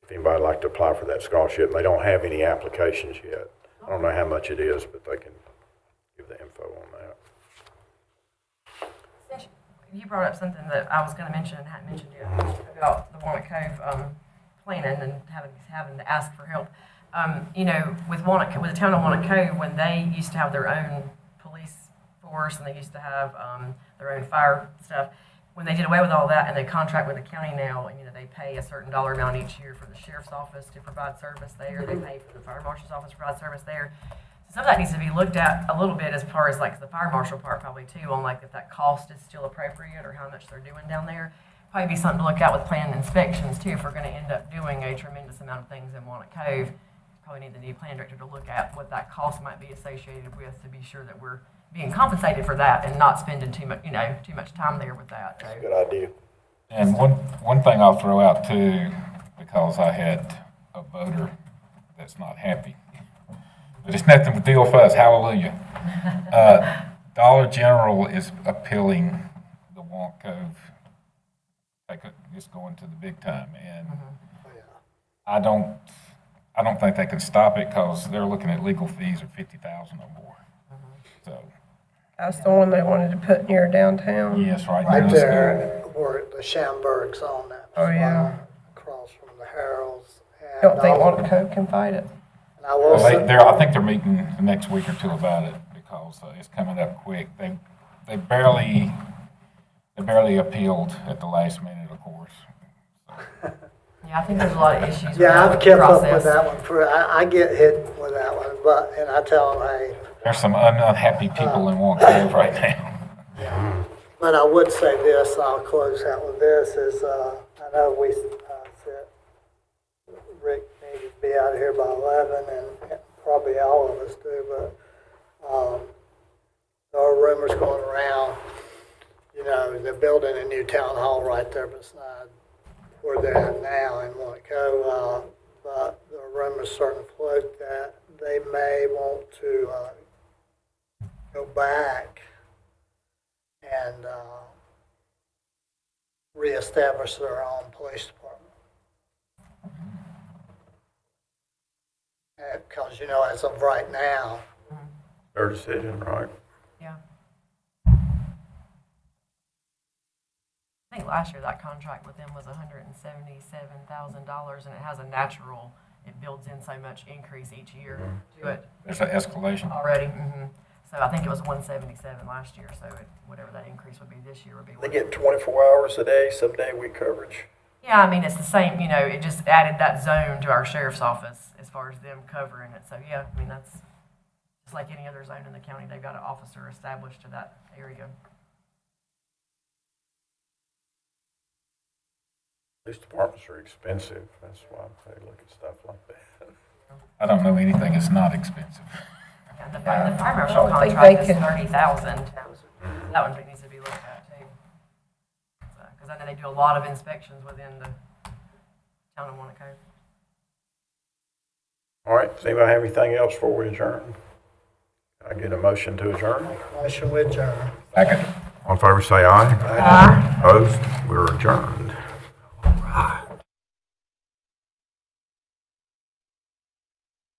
If anybody would like to apply for that scholarship, they don't have any applications yet. I don't know how much it is, but they can give the info on that. Since you brought up something that I was going to mention and hadn't mentioned yet about the Walnut Cove planning and having to ask for help. With the town of Walnut Cove, when they used to have their own police force and they used to have their own fire stuff, when they did away with all that and they contract with the county now, and they pay a certain dollar amount each year for the sheriff's office to provide service there. They pay for the fire marshal's office to provide service there. So some of that needs to be looked at a little bit as far as like the fire marshal part probably too, on like if that cost is still appropriate or how much they're doing down there. Probably be something to look at with planning inspections too. If we're going to end up doing a tremendous amount of things in Walnut Cove, probably need the new plan director to look at what that cost might be associated with to be sure that we're being compensated for that and not spending too much time there with that. So. Good idea. And one thing I'll throw out too, because I had a voter that's not happy, but it's nothing but deal for us. Hallelujah. Dollar General is appealing the Want Cove. It's going to the big time, and I don't think they can stop it because they're looking at legal fees of $50,000 or more. So. That's the one they wanted to put near downtown. Yes, right Right near the there where the Schamberg's on that. Oh, yeah. Across from the Harolds. I don't think Walnut Cove can fight it. And I will say, I think they're meeting the next week or two about it because it's coming up quick. They barely appealed at the last minute, of course. Yeah, I think there's a lot of issues. yeah, I've with kept the up process. with that one. I get hit with that one, and I tell them, hey. There's some unhappy people in Want Cove right now. But I would say this, I'll close out with this, is I know we said Rick needed to be out of here by 11, and probably all of us do, but, there are rumors going around, you know, they're building a new town hall right there beside where they're at now in Monaco, but the rumors starting to float that they may want to, go back and, reestablish their own police department. Because, you know, as of right now, Their decision, right? Yeah. I think last year that contract with them was $177,000, and it has a natural, it builds in so much increase each year to it There's an escalation. already. So I think it was 177 last year, so whatever that increase would be this year would be. They get 24 hours a day, 7-day week coverage. Yeah, I mean, it's the same, you know, it just added that zone to our sheriff's office as far as them covering it. So, yeah, I mean, that's just like any other zone in the county. They've got an officer established to that area. Police departments are expensive, that's why they look at stuff like that. I don't know anything that's not expensive. Yeah, the fire marshal I don't think contract they is can- 30,000. That one needs to be looked at too. Because I know they do a lot of inspections within the town of Monaco. All right, does anybody have anything else before we adjourn? Can I get a motion to adjourn? motion with adjourn. Second. All in favor, say aye. Aye. Opposed? We're adjourned.